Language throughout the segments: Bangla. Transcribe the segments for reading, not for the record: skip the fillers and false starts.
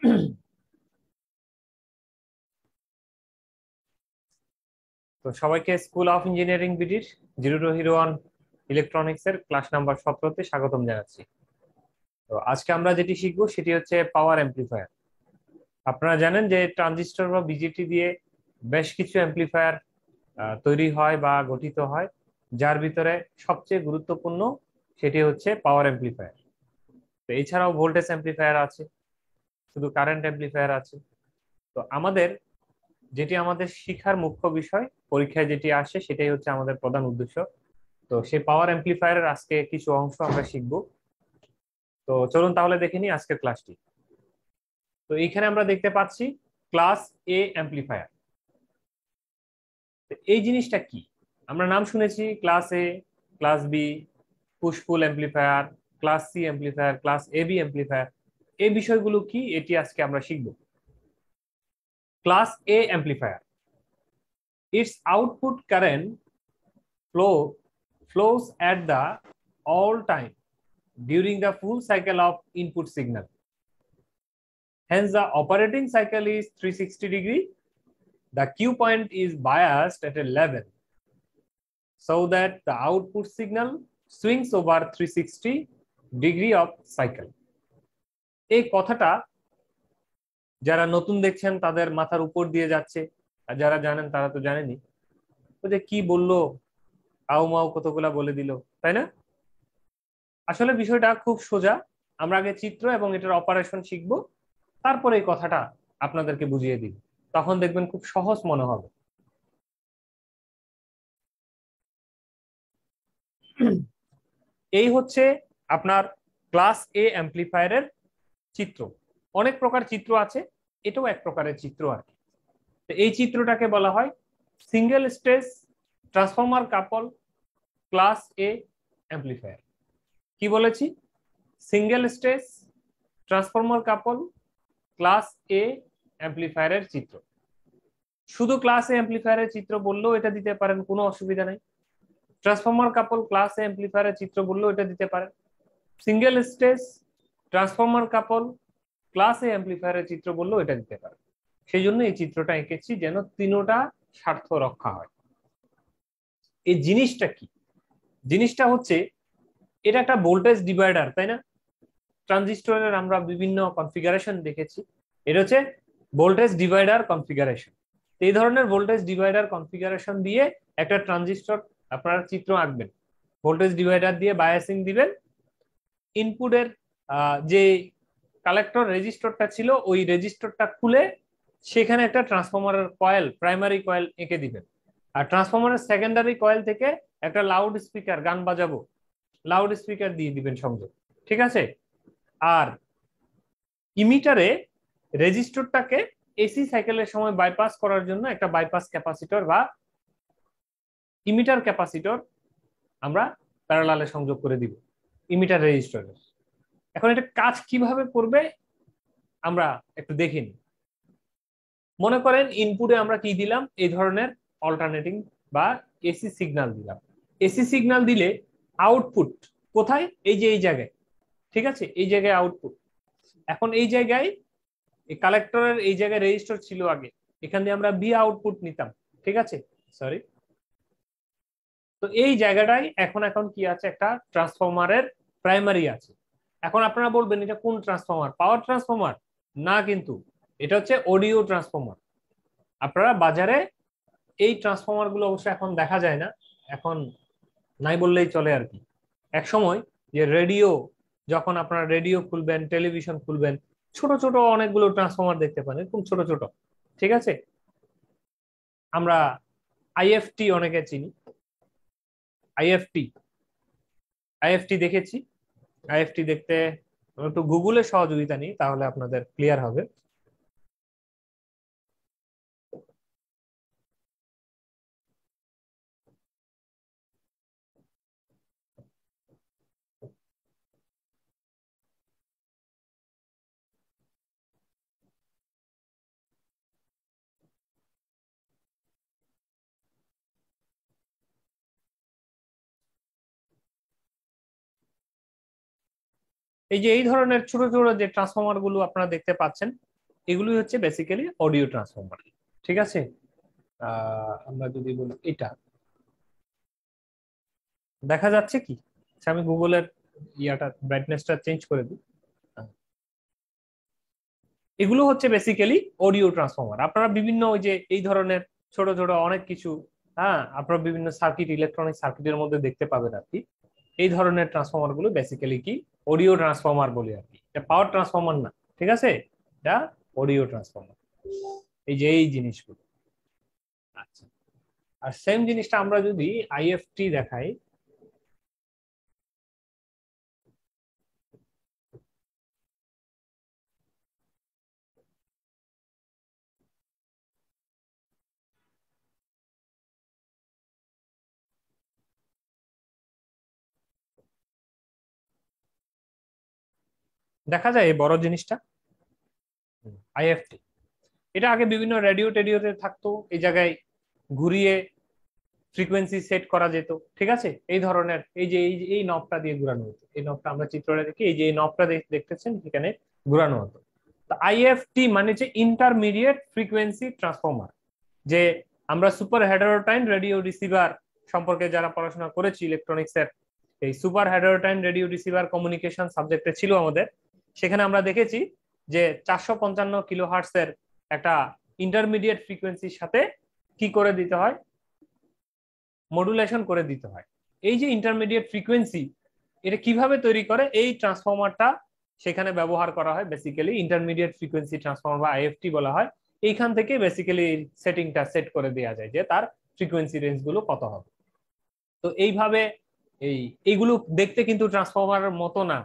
তো সবাইকে স্কুল অফ ইঞ্জিনিয়ারিং বিডির 0 to 1 ইলেকট্রনিক্স এর ক্লাস নাম্বার 17-তে স্বাগতম জানাচ্ছি। তো আজকে আমরা যেটি শিখবো সেটি হচ্ছে পাওয়ার অ্যাম্প্লিফায়ার। আপনারা জানেন যে ট্রানজিস্টর বা বিজেটি দিয়ে বেশ কিছু অ্যাম্প্লিফায়ার তৈরি হয় বা গঠিত হয়, যার ভিতরে সবচেয়ে গুরুত্বপূর্ণ সেটি হচ্ছে পাওয়ার অ্যাম্প্লিফায়ার। তো এছাড়াও ভোল্টেজ অ্যাম্প্লিফায়ার আছে, শুধু কারেন্ট অ্যাম্প্লিফায়ার আছে। তো আমাদের শিখার মুখ্য বিষয়, পরীক্ষায় যেটি আসে সেটাই হচ্ছে আমাদের প্রধান উদ্দেশ্য। তো সেই পাওয়ার অ্যাম্প্লিফায়ারের আজকে কিছু অংশ আমরা শিখব। তো চলুন তাহলে দেখে নিই আজকের ক্লাসটি। তো এইখানে আমরা দেখতে পাচ্ছি ক্লাস এ অ্যাম্প্লিফায়ার। এই জিনিসটা কি? আমরা নাম শুনেছি class A, class B, push pull amplifier, class C amplifier, class A B amplifier. এই বিষয়গুলো কি এটি আজকে আমরা শিখব। Class A amplifier, its output current flow flows at the all time during the full cycle of input signal. Hence, the operating cycle is 360 degree. The Q point is biased at a level so that the output signal swings over 360 degree of cycle. এই কথাটা যারা নতুন দেখছেন তাদের মাথার উপর দিয়ে যাচ্ছে, আর যারা জানেন তারা তো জানেনই। ও যে কি বললো, আউ মাউ কতগুলা বলে দিল, তাই না? আসলে বিষয়টা খুব সোজা। আমরা আগে চিত্র এবং এটার অপারেশন শিখবো, তারপরে এই কথাটা আপনাদেরকে বুঝিয়ে দিই, তখন দেখবেন খুব সহজ মনে হবে। এই হচ্ছে আপনার ক্লাস এ অ্যাম্প্লিফায়ারের চিত্র। অনেক প্রকার চিত্র আছে, এটাও এক প্রকারের চিত্র আর কি। এই চিত্রটাকে বলা হয় single stage transformer couple class A amplifier. কি বলেছি? সিঙ্গেল স্টেজ ট্রান্সফরমার কাপল ক্লাস এ অ্যাম্প্লিফায়ারের চিত্র। শুধু ক্লাস এ অ্যাম্প্লিফায়ারের চিত্র বললেও এটা দিতে পারেন, কোনো অসুবিধা নেই। ট্রান্সফরমার কাপল ক্লাস এ অ্যাম্প্লিফায়ারের চিত্র বললেও এটা দিতে পারেন। সিঙ্গেল স্টেজ ট্রান্সফরমার কাপল ক্লাস এ অ্যাম্প্লিফায়ারের চিত্র বললেও এটা দিতে পারেন। সেই জন্য এই চিত্রটা এঁকেছি, যেন তিনোটা স্বার্থ রক্ষা হয়। এই জিনিসটা কি? জিনিসটা হচ্ছে এটা একটা ভোল্টেজ ডিভাইডার, তাই না? ট্রানজিস্টরের আমরা বিভিন্ন কনফিগারেশন দেখেছি। এটা হচ্ছে ভোল্টেজ ডিভাইডার কনফিগারেশন। এই ধরনের ভোল্টেজ ডিভাইডার কনফিগারেশন দিয়ে একটা ট্রানজিস্টর আপনারা চিত্র আঁকবেন। ভোল্টেজ ডিভাইডার দিয়ে বায়াসিং দিবেন। ইনপুটের যে কালেক্টর রেজিস্টরটা ছিল, ওই রেজিস্টরটা খুলে সেখানে একটা ট্রান্সফরমারের কয়েল, প্রাইমারি কয়েল এঁকে দিবেন। আর ট্রান্সফরমারের সেকেন্ডারি কয়েল থেকে একটা লাউড স্পিকার, গান বাজাবো, লাউড স্পিকার দিয়ে দিবেন সংযোগ। ঠিক আছে? আর ইমিটারে রেজিস্টরটাকে এসি সাইকেলের সময় বাইপাস করার জন্য একটা বাইপাস ক্যাপাসিটর বা ইমিটার ক্যাপাসিটর আমরা প্যারালালে সংযোগ করে দিব ইমিটার রেজিস্টরের। এখন এটা কাজ কিভাবে করবে আমরা একটু দেখে নিই। মনে করেন ইনপুটে আমরা কি দিলাম, এই ধরনের অল্টারনেটিং বা এসি সিগন্যাল দিলাম। এসি সিগন্যাল দিলে আউটপুট কোথায়? এই যে এই জায়গায়। ঠিক আছে, এই জায়গায় আউটপুট। এখন এই জায়গায় এই কালেক্টরের এই জায়গায় রেজিস্টার ছিল আগে, এখান দিয়ে আমরা বি আউটপুট নিতাম। ঠিক আছে, সরি। তো এই জায়গাটাই এখন কি আছে, একটা ট্রান্সফরমারের প্রাইমারি আছে। এখন আপনারা বলবেন এটা কোন ট্রান্সফরমার? Power transformer? না, কিন্তু এটা হচ্ছে অডিও ট্রান্সফরমার। আপনারা বাজারে এই ট্রান্সফরমার গুলো অবশ্য এখন দেখা যায় না, এখন নাই বললেই চলে আর কি। এক সময় যে রেডিও, যখন আপনারা রেডিও খুলবেন, টেলিভিশন খুলবেন, ছোট ছোট অনেকগুলো ট্রান্সফরমার দেখতে পান, এরকম ছোট ছোট। ঠিক আছে, আমরা আইএফটি অনেকে চিনি। আইএফটি আইএফটি দেখেছি। আইএফটি দেখতে একটু গুগলের সহযোগিতা নিই, তাহলে আপনাদের ক্লিয়ার হবে। এই যে এই ধরনের ছোট ছোট যে ট্রান্সফরমার গুলো আপনারা দেখতে পাচ্ছেন, এগুলি হচ্ছে বেসিক্যালি অডিও ট্রান্সফর্মার। ঠিক আছে, আমরা যদি বলি এটা দেখা যাচ্ছে কি, আচ্ছা, আমি গুগলের ইয়াটা ব্রাইটনেসটা চেঞ্জ করে দিই। এগুলো হচ্ছে বেসিক্যালি অডিও ট্রান্সফর্মার। আপনারা বিভিন্ন ওই যে এই ধরনের ছোট ছোট অনেক কিছু, হ্যাঁ, আপনারা বিভিন্ন সার্কিট, ইলেকট্রনিক সার্কিটের মধ্যে দেখতে পাবেন আর কি। এই ধরনের ট্রান্সফর্মার গুলো বেসিক্যালি কি অডিও ট্রান্সফর্মার বলি আর কি। এটা পাওয়ার ট্রান্সফর্মার না, ঠিক আছে, এটা অডিও ট্রান্সফর্মার। এই যে এই জিনিসগুলো। আচ্ছা, আর সেম জিনিসটা আমরা যদি আইএফটি দেখাই, দেখা যায় এই বড় জিনিসটা আইএফটি। এটা আগে বিভিন্ন রেডিও টেডিওতে থাকতো, এই জায়গায় ঘুরিয়ে ফ্রিকোয়েন্সি সেট করা যেত। ঠিক আছে, এই ধরনের এই যে এই নবটা দিয়ে ঘুরানো হতো। এই নবটা আমরা চিত্রটা দেখি, এই যে এই নবটা দেখতেছেন এখানে ঘুরানো হতো। তো আইএফটি মানে যে ইন্টারমিডিয়েট ফ্রিকোয়েন্সি ট্রান্সফর্মার। যে আমরা সুপার হেটারোটাইন রেডিও রিসিভার সম্পর্কে যারা পড়াশোনা করেছি ইলেকট্রনিক্স এর, এই সুপার হেটারোটাইন রেডিও রিসিভার কমিউনিকেশন সাবজেক্টে ছিল আমাদের। সেখানে আমরা দেখেছি যে 455 কিলো হার্টস এর একটা ইন্টারমিডিয়েট ফ্রিকোয়েন্সির সাথে কি করে দিতে হয়, মডুলেশন করে দিতে হয়। এই যে ইন্টারমিডিয়েট ফ্রিকোয়েন্সি, এটা কিভাবে তৈরি করে, এই ট্রান্সফর্মারটা সেখানে ব্যবহার করা হয়। বেসিক্যালি ইন্টারমিডিয়েট ফ্রিকোয়েন্সি ট্রান্সফর্মার বা আইএফটি বলা হয়। এইখান থেকে বেসিক্যালি সেটিংটা সেট করে দেওয়া যায় যে তার ফ্রিকোয়েন্সি রেঞ্জ গুলো কত হবে। তো এইভাবে এইগুলো দেখতে কিন্তু ট্রান্সফর্মারের মতো না,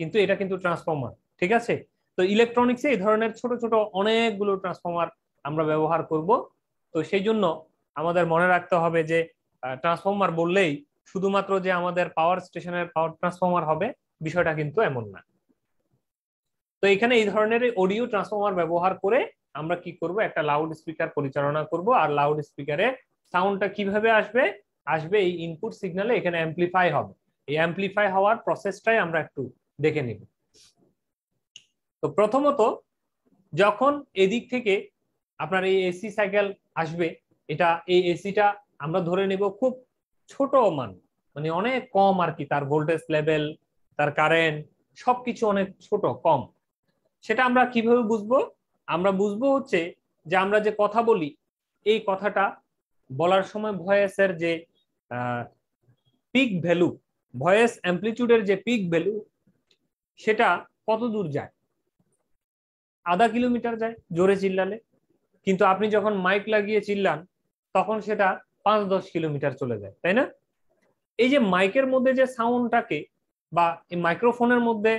কিন্তু এটা কিন্তু ট্রান্সফর্মার। ঠিক আছে, তো ইলেকট্রনিক্সে এই ধরনের ছোট ছোট অনেকগুলো ট্রান্সফর্মার আমরা ব্যবহার করব। তো সেই জন্য আমাদের মনে রাখতে হবে যে ট্রান্সফর্মার বললেই শুধুমাত্র যে আমাদের পাওয়ার স্টেশনের পাওয়ার ট্রান্সফর্মার হবে, বিষয়টা কিন্তু এমন না। তো এখানে এই ধরনের অডিও ট্রান্সফর্মার ব্যবহার করে আমরা কি করব, একটা লাউড স্পিকার পরিচালনা করব। আর লাউড স্পিকারে সাউন্ডটা কিভাবে আসবে, আসবে এই ইনপুট সিগন্যালে এখানে অ্যাম্পলিফাই হবে। এই অ্যাম্পলিফাই হওয়ার প্রসেসটাই আমরা একটু দেখে নিব। তো প্রথমত যখন এদিক থেকে আপনার এই এসি সাইকেল আসবে, এটা এই এসিটা আমরা ধরে নেব খুব ছোট মান, মানে অনেক কম আর কি, তার ভোল্টেজ লেভেল, তার কারেন্ট সবকিছু অনেক ছোট কম। সেটা আমরা কিভাবে বুঝবো, আমরা বুঝবো হচ্ছে যে আমরা যে কথা বলি, এই কথাটা বলার সময় ভয়েসের যে পিক ভ্যালু, ভয়েস অ্যাম্পলিটিউডের যে পিক ভ্যালু, সেটা কত দূর যায়। আধা কিলোমিটার যায় জোরে চিল্লালে, কিন্তু আপনি যখন মাইক লাগিয়ে চিল্লান তখন সেটা 5-10 কিলোমিটার চলে যায়, তাই না? এই যে মাইকের মধ্যে যে সাউন্ডটাকে, বা এই মাইক্রোফোনের মধ্যে,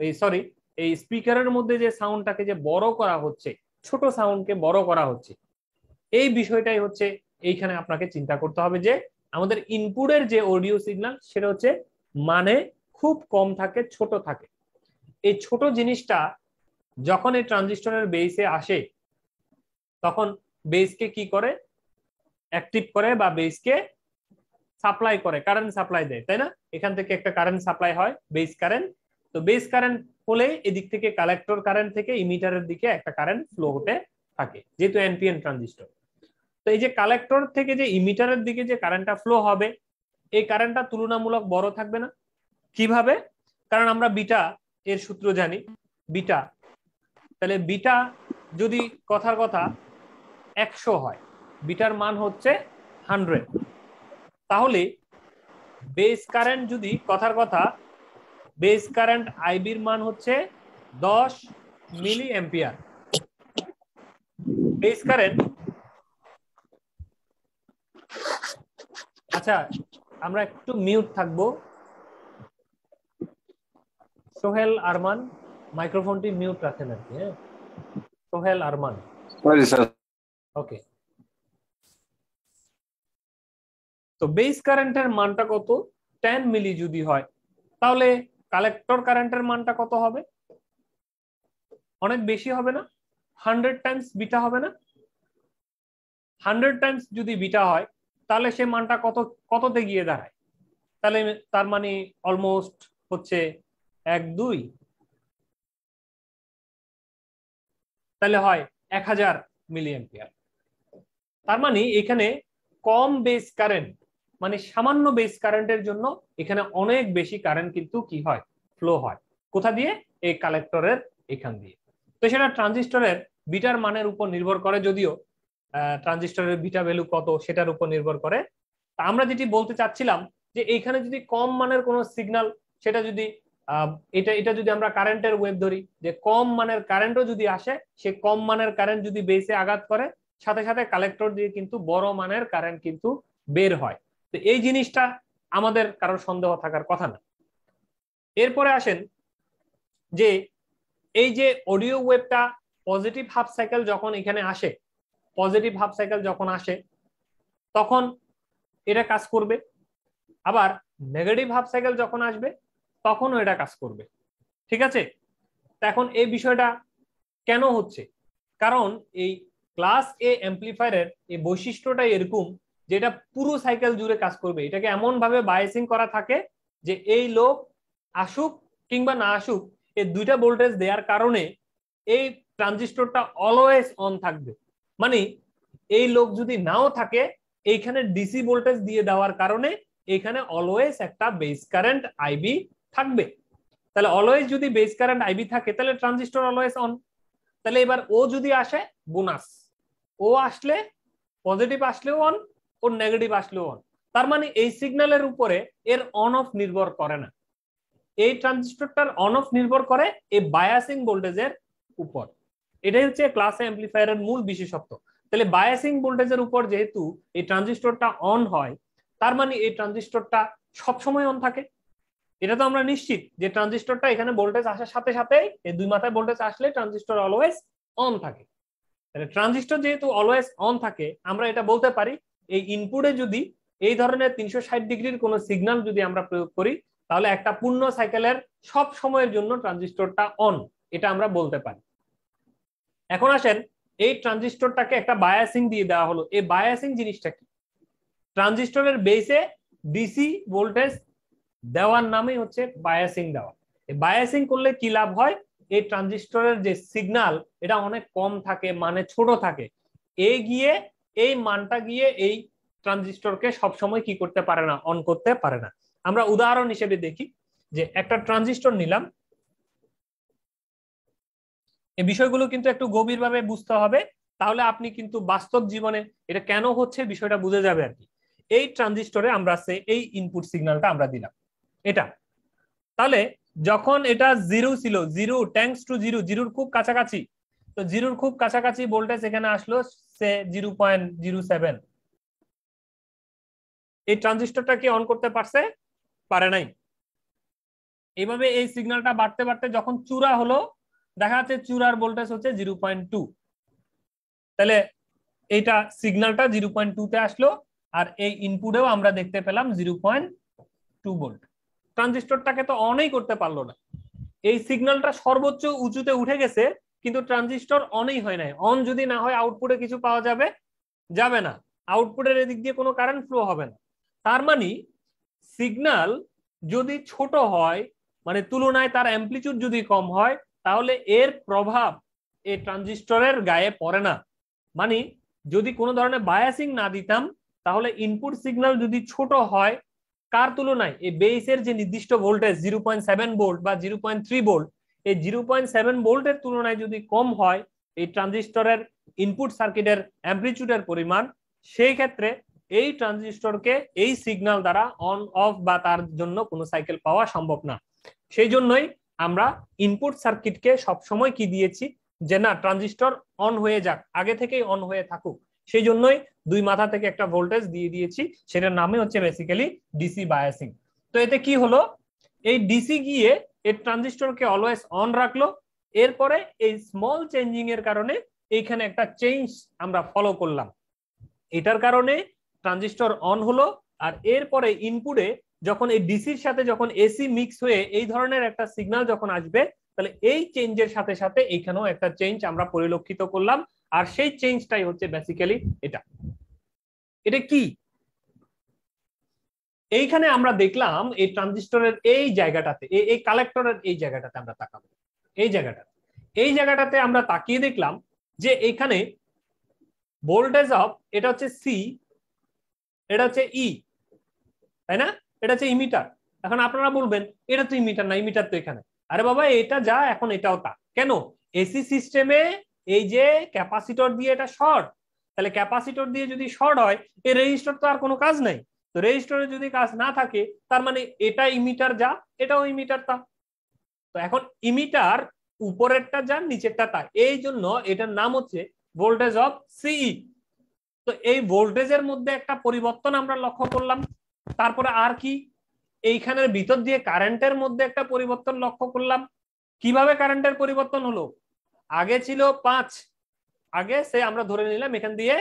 এই সরি, এই স্পিকারের মধ্যে যে সাউন্ডটাকে যে বড় করা হচ্ছে, ছোট সাউন্ডকে বড় করা হচ্ছে, এই বিষয়টাই হচ্ছে এইখানে আপনাকে চিন্তা করতে হবে যে আমাদের ইনপুটের যে অডিও সিগন্যাল সেটা হচ্ছে মানে খুব কম থাকে, ছোট থাকে। এই ছোট জিনিসটা যখন এই ট্রানজিস্টরের বেসে আসে, তখন বেসকে কি করে, অ্যাক্টিভ করে বা বেসকে সাপ্লাই করে, কারেন্ট সাপ্লাই দেয়, তাই না? এখান থেকে একটা কারেন্ট সাপ্লাই হয়, বেস কারেন্ট। তো বেস কারেন্ট হলে এদিক থেকে কালেক্টর কারেন্ট থেকে ইমিটারের দিকে একটা কারেন্ট ফ্লো হতে থাকে, যেহেতু এনপিএন ট্রানজিস্টর। তো এই যে কালেক্টর থেকে যে ইমিটারের দিকে যে কারেন্টটা ফ্লো হবে, এই কারেন্টটা তুলনামূলক বড় থাকবে না? কিভাবে? কারণ আমরা বিটা এর সূত্র জানি, বিটা, তাহলে বিটা যদি কথার কথা 100 হয়, বিটার মান হচ্ছে 100, তাহলে বেস কারেন্ট যদি কথার কথা, বেস কারেন্ট আইবির মান হচ্ছে 10 মিলি অ্যাম্পিয়ার। বেস কারেন্ট, আচ্ছা আমরা একটু মিউট থাকবো। সোহেল আরমান মাইক্রোফোনটি মিউট রাখেন আর কি, হ্যাঁ, সোহেল আরমান। ওকে, তো বেস কারেন্টের মানটা কত, 10 মিলি যদি হয়, তাহলে কালেক্টর কারেন্টের মানটা কত হবে? অনেক বেশি হবে না? 100 টাইমস বিটা হবে না? 100 টাইমস যদি বিটা হয়, তাহলে সে মানটা কত, কততে গিয়ে দাঁড়ায়? তাহলে তার মানে অলমোস্ট হচ্ছে 1-2। তাহলে হয় 1000 মিলি অ্যাম্পিয়ার। তার মানে এখানে কম বেস কারেন্ট, মানে সামান্য বেস কারেন্টের জন্য এখানে অনেক বেশি কারেন্ট কিন্তু কি হয়, ফ্লো হয়। কোথা দিয়ে? এই কালেক্টরের এখান দিয়ে। তো সেটা ট্রানজিস্টরের বিটার মানের উপর নির্ভর করে, যদিও ট্রানজিস্টরের বিটা ভ্যালু কত সেটার উপর নির্ভর করে। তা আমরা যেটি বলতে চাচ্ছিলাম যে এইখানে যদি কম মানের কোনো সিগন্যাল, সেটা যদি এটা এটা যদি আমরা কারেন্টের ওয়েভ ধরি, যে কম মানের কারেন্টও যদি আসে, সে কম মানের কারেন্ট যদি বেসে আঘাত করে, সাথে সাথে কালেক্টর দিয়ে কিন্তু বড় মানের কারেন্ট কিন্তু বের হয়। তো এই জিনিসটা আমাদের কারোর সন্দেহ থাকার কথা না। এরপরে আসেন যে এই যে অডিও ওয়েভটা পজিটিভ হাফ সাইকেল যখন এখানে আসে, পজিটিভ হাফ সাইকেল যখন আসে তখন এটা কাজ করবে, আবার নেগেটিভ হাফ সাইকেল যখন আসবে তখনও এটা কাজ করবে। ঠিক আছে? এখন এই বিষয়টা কেন হচ্ছে? কারণ এই ক্লাস এ অ্যাম্প্লিফায়ারের এই বৈশিষ্ট্যটাই এরকম, যেটা পুরো সাইকেল জুড়ে কাজ করবে। এটাকে এমন ভাবে বায়াসিং করা থাকে যে এই লোক আসুক কিংবা না আসুক, এই দুইটা ভোল্টেজ দেওয়ার কারণে এই ট্রানজিস্টরটা অলওয়েজ অন থাকবে। মানে এই লোক যদি নাও থাকে, এইখানে ডিসি ভোল্টেজ দিয়ে দেওয়ার কারণে এখানে অলওয়েজ একটা বেস কারেন্ট আইবি থাকবে। তাহলে অলওয়েজ যদি বেস কারেন্ট আইবি থাকে, তাহলে ট্রানজিস্টর অলওয়েজ অন। তাহলে এবার ও যদি আসে বোনাস, ও আসলে পজিটিভ আসলেও অন, ও নেগেটিভ আসলেও অন। তার মানে এই সিগন্যালের উপরে এর অন অফ নির্ভর করে না, এই ট্রানজিস্টরটার অন অফ নির্ভর করে এই বায়াসিং ভোল্টেজের উপর। এটাই হচ্ছে ক্লাস এ অ্যাম্প্লিফায়ারের মূল বিশেষত্ব। তাহলে বায়াসিং ভোল্টেজের উপর যেহেতু এই ট্রানজিস্টরটা অন হয়, তার মানে এই ট্রানজিস্টরটা সবসময় অন থাকে। এটা তো আমরা নিশ্চিত যে ট্রানজিস্টরটা এখানে ভোল্টেজ আসার সাথে সাথে এই দুই মাথায় ভোল্টেজ আসলে ট্রানজিস্টর অলওয়েজ অন থাকে। তাহলে ট্রানজিস্টর যেহেতু অলওয়েজ অন থাকে, আমরা এটা বলতে পারি এই ইনপুটে যদি এই ধরনের 360 ডিগ্রির কোনো সিগন্যাল যদি আমরা প্রয়োগ করি, তাহলে একটা পূর্ণ সাইকেলের সব সময়ের জন্য ট্রানজিস্টরটা অন, এটা আমরা বলতে পারি। এখন আসেন এই ট্রানজিস্টরটাকে একটা বায়াসিং দিয়ে দেওয়া হলো। এই বায়াসিং জিনিসটা কি? ট্রানজিস্টরের বেসে ডিসি ভোল্টেজ দেওয়ার নামই হচ্ছে বায়াসিং দেওয়া। এই বায়াসিং করলে কি লাভ হয়? এই ট্রানজিস্টরের যে সিগন্যাল এটা অনেক কম থাকে, মানে ছোট থাকে, এই মানটা গিয়ে এই ট্রানজিস্টরকে সবসময় কি করতে পারে না, অন করতে পারে না। আমরা উদাহরণ হিসেবে দেখি যে একটা ট্রানজিস্টর নিলাম। এই বিষয়গুলো কিন্তু একটু গভীরভাবে বুঝতে হবে, তাহলে আপনি কিন্তু বাস্তব জীবনে এটা কেন হচ্ছে বিষয়টা বুঝে যাবে আর কি। এই ট্রানজিস্টরে আমরা এই ইনপুট সিগন্যালটা আমরা দিলাম এটা, তাহলে যখন এটা জিরো ছিল, জিরো ট্যাঙ্কস টু জিরো, জিরোর খুব কাছাকাছি, তো জিরোর খুব কাছাকাছি ভোল্টেজ এখানে আসলো সে 0.07। এই ট্রানজিস্টরটা কি অন করতে পারছে? পারে নাই। এইভাবে এই সিগন্যালটা বাড়তে বাড়তে যখন চূড়া হলো, দেখা যাচ্ছে চূড়ার ভোল্টেজ হচ্ছে 0.2। তাহলে এইটা সিগন্যালটা 0.2 আসলো, আর এই ইনপুটেও আমরা দেখতে পেলাম 0.2 ভোল্ট। ট্রানজিস্টরটাকে তো অনই করতে পারলো না। এই সিগন্যালটা সর্বোচ্চ উঁচুতে উঠে গেছে, কিন্তু ট্রানজিস্টর অনই হয় নাই। অন যদি না হয় আউটপুটে কিছু পাওয়া যাবে? যাবে না। আউটপুটের এদিক দিয়ে কোনো কারেন্ট ফ্লো হবে না। তার মানে সিগন্যাল যদি ছোট হয়, মানে তুলনায় তার অ্যাম্পলিটিউড যদি কম হয়, তাহলে এর প্রভাব এই ট্রানজিস্টরের গায়ে পড়ে না। মানে যদি কোনো ধরনের বায়াসিং না দিতাম, তাহলে ইনপুট সিগন্যাল যদি ছোট হয়, কার তুলনায়? এই বেসের যে নির্দিষ্ট ভোল্টেজ 0.7 ভোল্ট বা 0.3 ভোল্ট, এই 0.7 ভোল্টের তুলনায় যদি কম হয় এই ট্রানজিস্টরের ইনপুট সার্কিটের অ্যাম্পলিটিউডের পরিমাণ, সেই ক্ষেত্রে এই ট্রানজিস্টরকে এই সিগন্যাল দ্বারা অন অফ বা তার জন্য কোনো সাইকেল পাওয়া সম্ভব না। সেই জন্যই আমরা ইনপুট সার্কিটকে সবসময় কি দিয়েছি, যে না ট্রানজিস্টর অন হয়ে যাক, আগে থেকেই অন হয়ে থাকুক। সেই জন্যই দুই মাথা থেকে একটা ভোল্টেজ দিয়ে দিয়েছি, সেটার নামে হচ্ছে বেসিক্যালি ডিসি বায়াসিং। তো এতে কি হলো, এই ডিসি গিয়ে এই ট্রানজিস্টরকে অলওয়েজ অন রাখলো। এরপরে এই স্মল চেঞ্জিং এর কারণে এইখানে একটা চেঞ্জ আমরা ফলো করলাম, এটার কারণে ট্রানজিস্টর অন হলো। আর এরপরে ইনপুটে যখন এই ডিসির সাথে যখন এসি মিক্স হয়ে এই ধরনের একটা সিগন্যাল যখন আসবে, তাহলে এই চেঞ্জের সাথে সাথে এখানেও একটা চেঞ্জ আমরা পরিলক্ষিত করলাম। আর সেই চেঞ্জটাই হচ্ছে বেসিক্যালি এটা। এটা কি? এইখানে আমরা দেখলাম এই ট্রানজিস্টরের এই জায়গাটাতে, এই কালেক্টরের এই জায়গাটাতে আমরা তাকাবো। এই জায়গাটাতে আমরা তাকিয়ে দেখলাম যে এখানে ভোল্টেজ অফ এটা হচ্ছে সি, এটা হচ্ছে ই, তাই না? এটা হচ্ছে ইমিটার। এখন আপনারা বলবেন এটা তো ইমিটার না, ইমিটার তো এখানে। আরে বাবা এটা যা এখন এটাও তা। কেন? এসি সিস্টেমে এই যে ক্যাপাসিটর দিয়ে এটা শর্ট, তাহলে ক্যাপাসিটর দিয়ে যদি শর্ট হয় এই রেজিস্টর তো আর কোনো কাজ নাই। তো রেজিস্টরে যদি কাজ না থাকে তার মানে এটা ইমিটার যা এটাও ইমিটার তা। তো এখন ইমিটার উপরেরটা যা নিচেরটা তা, এই জন্য এটার নাম হচ্ছে ভোল্টেজ অফ সিই। তো এই ভোল্টেজের মধ্যে একটা পরিবর্তন আমরা লক্ষ্য করলাম। তারপরে আর কি, এইখানের ভিতর দিয়ে কারেন্টের মধ্যে একটা পরিবর্তন লক্ষ্য করলাম। কিভাবে কারেন্টের পরিবর্তন হলো? আগে ছিল 5, আগে সে আমরা ধরে নিলাম এখান দিয়ে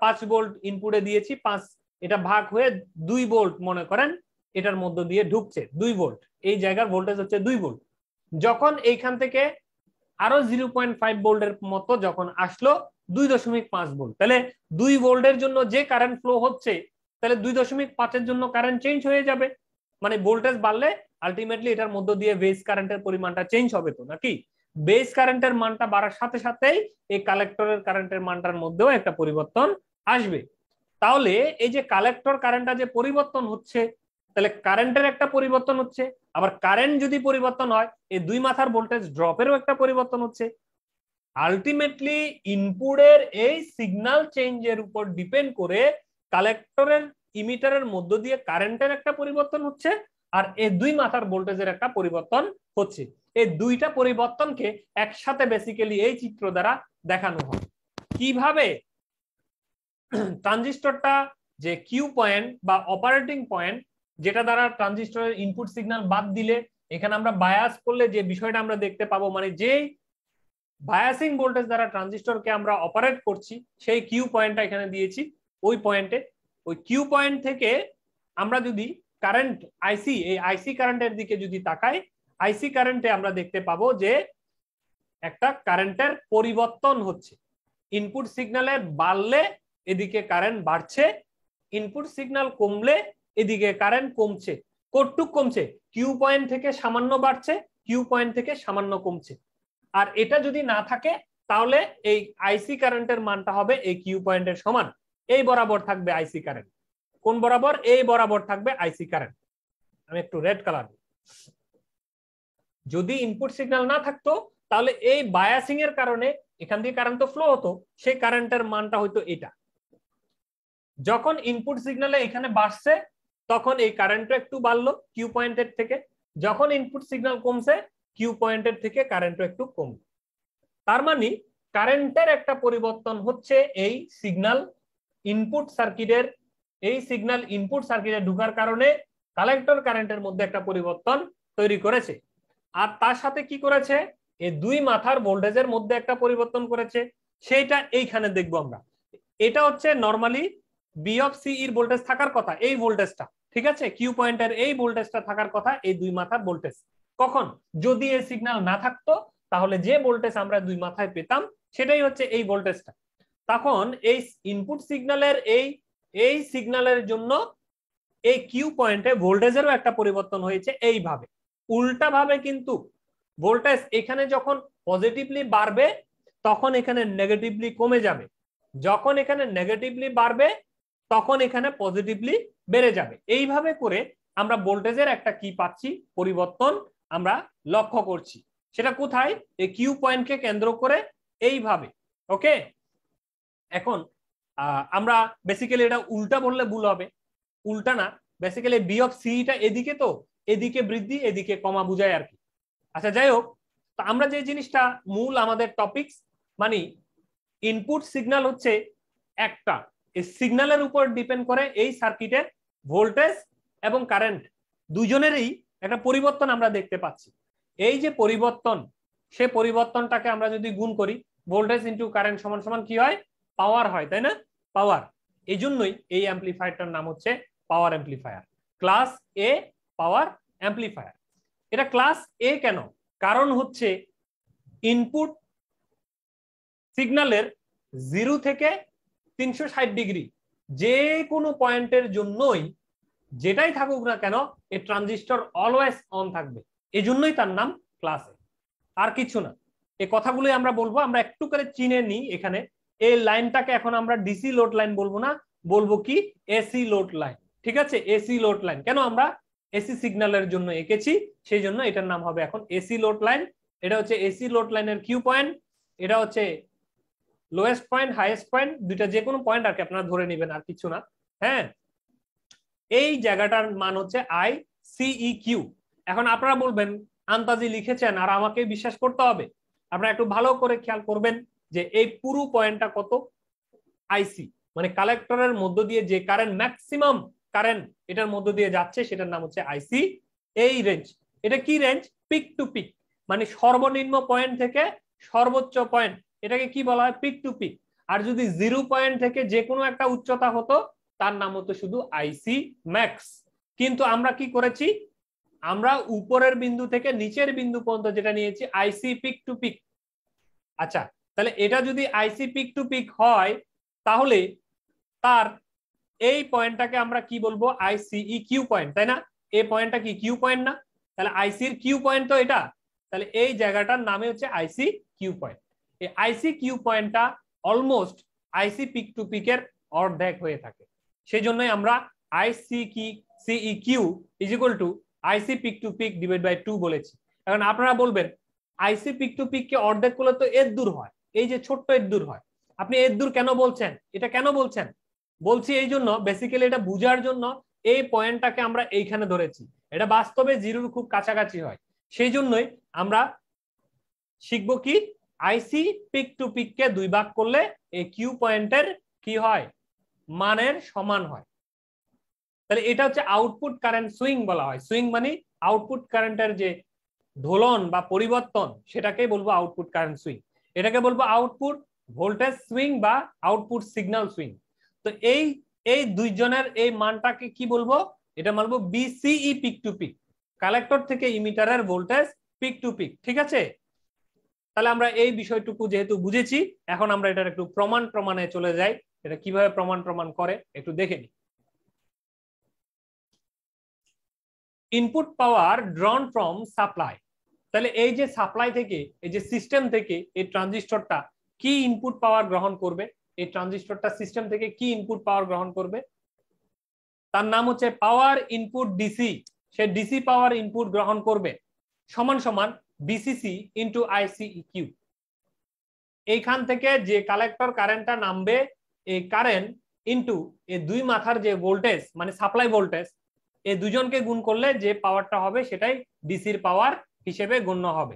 5 ভোল্ট ইনপুটে দিয়েছি, 5 এটা ভাগ হয়ে 2 ভোল্ট মনে করেন এটার মধ্যে দিয়ে ঢুকছে 2 ভোল্ট, এই জায়গার ভোল্টেজ হচ্ছে 2 ভোল্ট। যখন এইখান থেকে আরো 0.5 ভোল্টের মতো যখন আসলো 2.5 ভোল্ট, তাহলে 2 ভোল্টের জন্য যে কারেন্ট ফ্লো হচ্ছে তাহলে 2.5 এর জন্য কারেন্ট চেঞ্জ হয়ে যাবে। মানে ভোল্টেজ বাড়লে আলটিমেটলি এটার মধ্য দিয়ে বেস কারেন্টের পরিমাণটা চেঞ্জ হবে তো নাকি? বেস কারেন্টের মানটা বাড়ার সাথে সাথেই এই কালেক্টরের কারেন্টের মানটার মধ্যেও একটা পরিবর্তন আসবে। তাহলে এই যে কালেক্টর কারেন্টটা যে পরিবর্তন হচ্ছে, তাহলে কারেন্টের একটা পরিবর্তন হচ্ছে, আবার কারেন্ট যদি পরিবর্তন হয় এই দুই মাথার ভোল্টেজ ড্রপেরও একটা পরিবর্তন হচ্ছে। আলটিমেটলি ইনপুটের এই সিগন্যাল চেঞ্জের উপর ডিপেন্ড করে কালেক্টরের ইমিটারের মধ্য দিয়ে কারেন্টের একটা পরিবর্তন হচ্ছে, আর এই দুই মাথার ভোল্টেজের একটা পরিবর্তন হচ্ছে। এই দুইটা পরিবর্তনকে একসাথে বেসিক্যালি এই চিত্র দ্বারা দেখানো হয়। কিভাবে? ট্রানজিস্টরটা যে কিউ পয়েন্ট বা অপারেটিং পয়েন্ট, যেটা দ্বারা ট্রানজিস্টরের ইনপুট সিগন্যাল বাদ দিলে এখানে আমরা বায়াস করলে যে বিষয়টা আমরা দেখতে পাবো, মানে যেই বায়াসিং ভোল্টেজ দ্বারা ট্রানজিস্টরকে আমরা অপারেট করছি সেই কিউ পয়েন্টটা এখানে দিয়েছি। ওই পয়েন্টে, ওই কিউ পয়েন্ট থেকে আমরা যদি কারেন্ট আইসি, এই আইসি কারেন্টের দিকে যদি তাকাই, আইসি কারেন্টে আমরা দেখতে পাবো যে একটা কারেন্টের পরিবর্তন হচ্ছে। ইনপুট সিগন্যালে বাড়লে এদিকে কারেন্ট বাড়ছে, ইনপুট সিগন্যাল কমলে এদিকে কারেন্ট কমছে। কতটুক কমছে? কিউ পয়েন্ট থেকে সামান্য বাড়ছে, কিউ পয়েন্ট থেকে সামান্য কমছে। আর এটা যদি না থাকে তাহলে এই আইসি কারেন্টের মানটা হবে এই কিউ পয়েন্টের সমান। এই বরাবর থাকবে আইসি কারেন্ট। কোন বরাবর? এই বরাবর থাকবে আইসি কারেন্ট। আমি একটু রেড কালার। যদি ইনপুট সিগন্যাল না থাকতো তাহলে এই বায়াসিং এর কারণে এখান দিয়ে কারেন্ট তো ফ্লো হতো, সেই কারেন্টের মানটা হয়তো এটা। যখন ইনপুট সিগন্যালে এখানে বাড়ছে তখন এই কারেন্টটা একটু বাড়লো কিউ পয়েন্টের থেকে, যখন ইনপুট সিগন্যাল কমছে কিউ পয়েন্টের থেকে কারেন্টও একটু কম। তার মানে কারেন্টের একটা পরিবর্তন হচ্ছে এই সিগন্যাল ইনপুট সার্কিটের, এই সিগন্যাল ইনপুট সার্কিটে ঢোকার কারণে কালেক্টর কারেন্টের মধ্যে একটা পরিবর্তন তৈরি করেছে। আর তার সাথে কি করেছে? এই দুই মাথার ভোল্টেজের মধ্যে একটা পরিবর্তন করেছে, সেইটা এইখানে দেখবো আমরা। এটা হচ্ছে নরমালি বি অফ সি এর ভোল্টেজ থাকার কথা, এই ভোল্টেজটা, ঠিক আছে? কিউ পয়েন্টের এই ভোল্টেজটা থাকার কথা, এই দুই মাথার ভোল্টেজ। কখন? যদি এই সিগন্যাল না থাকতো তাহলে যে ভোল্টেজ আমরা দুই মাথায় পেতাম সেটাই হচ্ছে এই ভোল্টেজটা। তখন এই ইনপুট সিগন্যালের এই সিগন্যালের জন্য এই কিউ পয়েন্টে ভোল্টেজেরও একটা পরিবর্তন হয়েছে এইভাবে। উল্টা ভাবে কিন্তু ভোল্টেজ এখানে যখন পজিটিভলি বাড়বে তখন এখানে নেগেটিভলি কমে যাবে, যখন এখানে নেগেটিভলি বাড়বে তখন এখানে পজিটিভলি বেড়ে যাবে। এইভাবে করে আমরা ভোল্টেজের একটা কি পাচ্ছি? পরিবর্তন আমরা লক্ষ্য করছি। সেটা কোথায়? এই কিউ পয়েন্টকে কেন্দ্র করে এইভাবে। ওকে, এখন আমরা বেসিক্যালি এটা উল্টা বললে ভুল হবে, উল্টা না, বেসিক্যালি বি অফ সিটা এদিকে, তো এদিকে বৃদ্ধি এদিকে কমা বুঝায় আর কি। আচ্ছা যাই হোক, তো আমরা যে জিনিসটা মূল আমাদের টপিকস, মানে ইনপুট সিগন্যাল হচ্ছে একটা, এই সিগন্যালের উপর ডিপেন্ড করে এই সার্কিটের ভোল্টেজ এবং কারেন্ট দুজনেরই একটা পরিবর্তন আমরা দেখতে পাচ্ছি। এই যে পরিবর্তন, সে পরিবর্তনটাকে আমরা যদি গুণ করি ভোল্টেজ ইনটু কারেন্ট সমান সমান কি হয়? পাওয়ার হয়, তাই না? পাওয়ার। এই জন্যই এই অ্যাম্পলিফায়ারটার নাম হচ্ছে পাওয়ার অ্যাম্পলিফায়ার, ক্লাস এ পাওয়ার অ্যাম্পলিফায়ার। এটা ক্লাস এ কেন? কারণ হচ্ছে ইনপুট সিগন্যালের 0 থেকে 360 ডিগ্রি যে কোনো পয়েন্টের জন্যই যেটাই থাকুক না কেন এই ট্রানজিস্টর অলওয়েজ অন থাকবে, এই জন্যই তার নাম ক্লাস এ, আর কিছু না। এই কথাগুলোই আমরা বলবো। আমরা একটু করে চিনে নিই এখানে। এই লাইনটাকে এখন আমরা ডিসি লোড লাইন বলবো না, বলবো কি এসি লোড লাইন। ঠিক আছে, এসি লোড লাইন। কেন? আমরা এসি সিগন্যালের জন্য এঁকেছি, সেই জন্য এটার নাম হবে এখন এসি লোড লাইন। এটা হচ্ছে এসি লোড লাইনের কিউ পয়েন্ট, এটা হচ্ছে লোয়েস্ট পয়েন্ট, হাইয়েস্ট পয়েন্ট, দুইটা যে কোনো পয়েন্ট আর কি আপনারা ধরে নেবেন, আর কিছু না। হ্যাঁ, এই জায়গাটার মান হচ্ছে আই সিই কিউ। এখন আপনারা বলবেন আন্তাজি লিখেছেন আর আমাকে বিশ্বাস করতে হবে। আপনারা একটু ভালো করে খেয়াল করবেন যে এই পুরো পয়েন্টটা কত, আইসি, মানে কালেক্টরের মধ্য দিয়ে যে কারেন্ট, ম্যাক্সিমাম কারেন্ট এটার মধ্য দিয়ে যাচ্ছে, সেটার নাম হচ্ছে আইসি। এই রেঞ্জ, এটা কি রেঞ্জ? পিক টু পিক, মানে সর্বনিম্ন পয়েন্ট থেকে সর্বোচ্চ পয়েন্ট, এটাকে কি বলা হয়? Pick to pick. আর যদি 0 পয়েন্ট থেকে যে কোনো একটা উচ্চতা হতো, তার নাম হতো শুধু আইসি ম্যাক্স। কিন্তু আমরা কি করেছি? আমরা উপরের বিন্দু থেকে নিচের বিন্দু পর্যন্ত যেটা নিয়েছি আইসি পিক টু পিক। আচ্ছা, তাহলে এটা যদি আইসি পিক টু পিক হয়, তাহলে তার এই পয়েন্টটাকে আমরা কি বলবো? আইসিই কিউ পয়েন্ট, তাই না? এই পয়েন্টটা কি কিউ পয়েন্ট না? তাহলে আইসির কিউ পয়েন্ট তো এটা, তাহলে এই জায়গাটার নামে হচ্ছে আইসি কিউ পয়েন্ট। এই আইসি কিউ পয়েন্টটা অলমোস্ট আইসি পিক টু পিকের অর্ধেক হয়ে থাকে, সেই জন্যই আমরা আইসি কি সিই Q is equal to IC peak to peak divide by 2 বলেছি। এখন আপনারা বলবেন আইসি পিক টু পিক কে অর্ধেক করলে তো এর দূর হয়, এই যে ছোট্ট এর দূর হয়, আপনি এর দূর কেন বলছেন? এটা কেন বলছেন? বলছি এই জন্য, বেসিক্যালি এটা বুঝার জন্য এই পয়েন্টটাকে আমরা এইখানে ধরেছি, এটা বাস্তবে জিরোর খুব কাছাকাছি হয়, সেই জন্যই আমরা শিখবো কি আইসি পিক টু পিক কে 2 ভাগ করলে এই কিউ পয়েন্টের কি হয়? মানের সমান হয়। তাহলে এটা হচ্ছে আউটপুট কারেন্ট সুইং বলা হয়। সুইং মানে আউটপুট কারেন্টের যে দোলন বা পরিবর্তন, সেটাকেই বলবো আউটপুট কারেন্ট সুইং। এটাকে বলবো আউটপুট ভোল্টেজ সুইং বা আউটপুট সিগন্যাল সুইং। তো এই এই দুইজনের এই মানটাকে কি বলবো? এটা বলবো VCE peak to peak, collector থেকে ইমিটারের ভোল্টেজ পিক টু পিক। ঠিক আছে, তাহলে আমরা এই বিষয়টুকু যেহেতু বুঝেছি, এখন আমরা এটার একটু প্রমাণে চলে যাই। এটা কিভাবে প্রমাণ করে একটু দেখে নিই। Input power ড্রন from supply. তাহলে এই যে সাপ্লাই থেকে, এই যে সিস্টেম থেকে এই ট্রানজিস্টরটা কি ইনপুট পাওয়ার গ্রহণ করবে? এই ট্রানজিস্টরটা সিস্টেম থেকে কি ইনপুট পাওয়ার গ্রহণ করবে? তার নাম হচ্ছে পাওয়ার ইনপুট ডিসি। সে ডিসি পাওয়ার ইনপুট গ্রহণ করবে, সমান সমান বিসিসি ইনটু আইসিই কিউ। এইখান থেকে যে কালেক্টর কারেন্টটা নামবে, এই কারেন্ট ইনটু এই দুই মাথার যে ভোল্টেজ, মানে সাপ্লাই ভোল্টেজ, এই দুজনকে গুণ করলে যে পাওয়ারটা হবে সেটাই ডিসির পাওয়ার হিসেবে গণ্য হবে।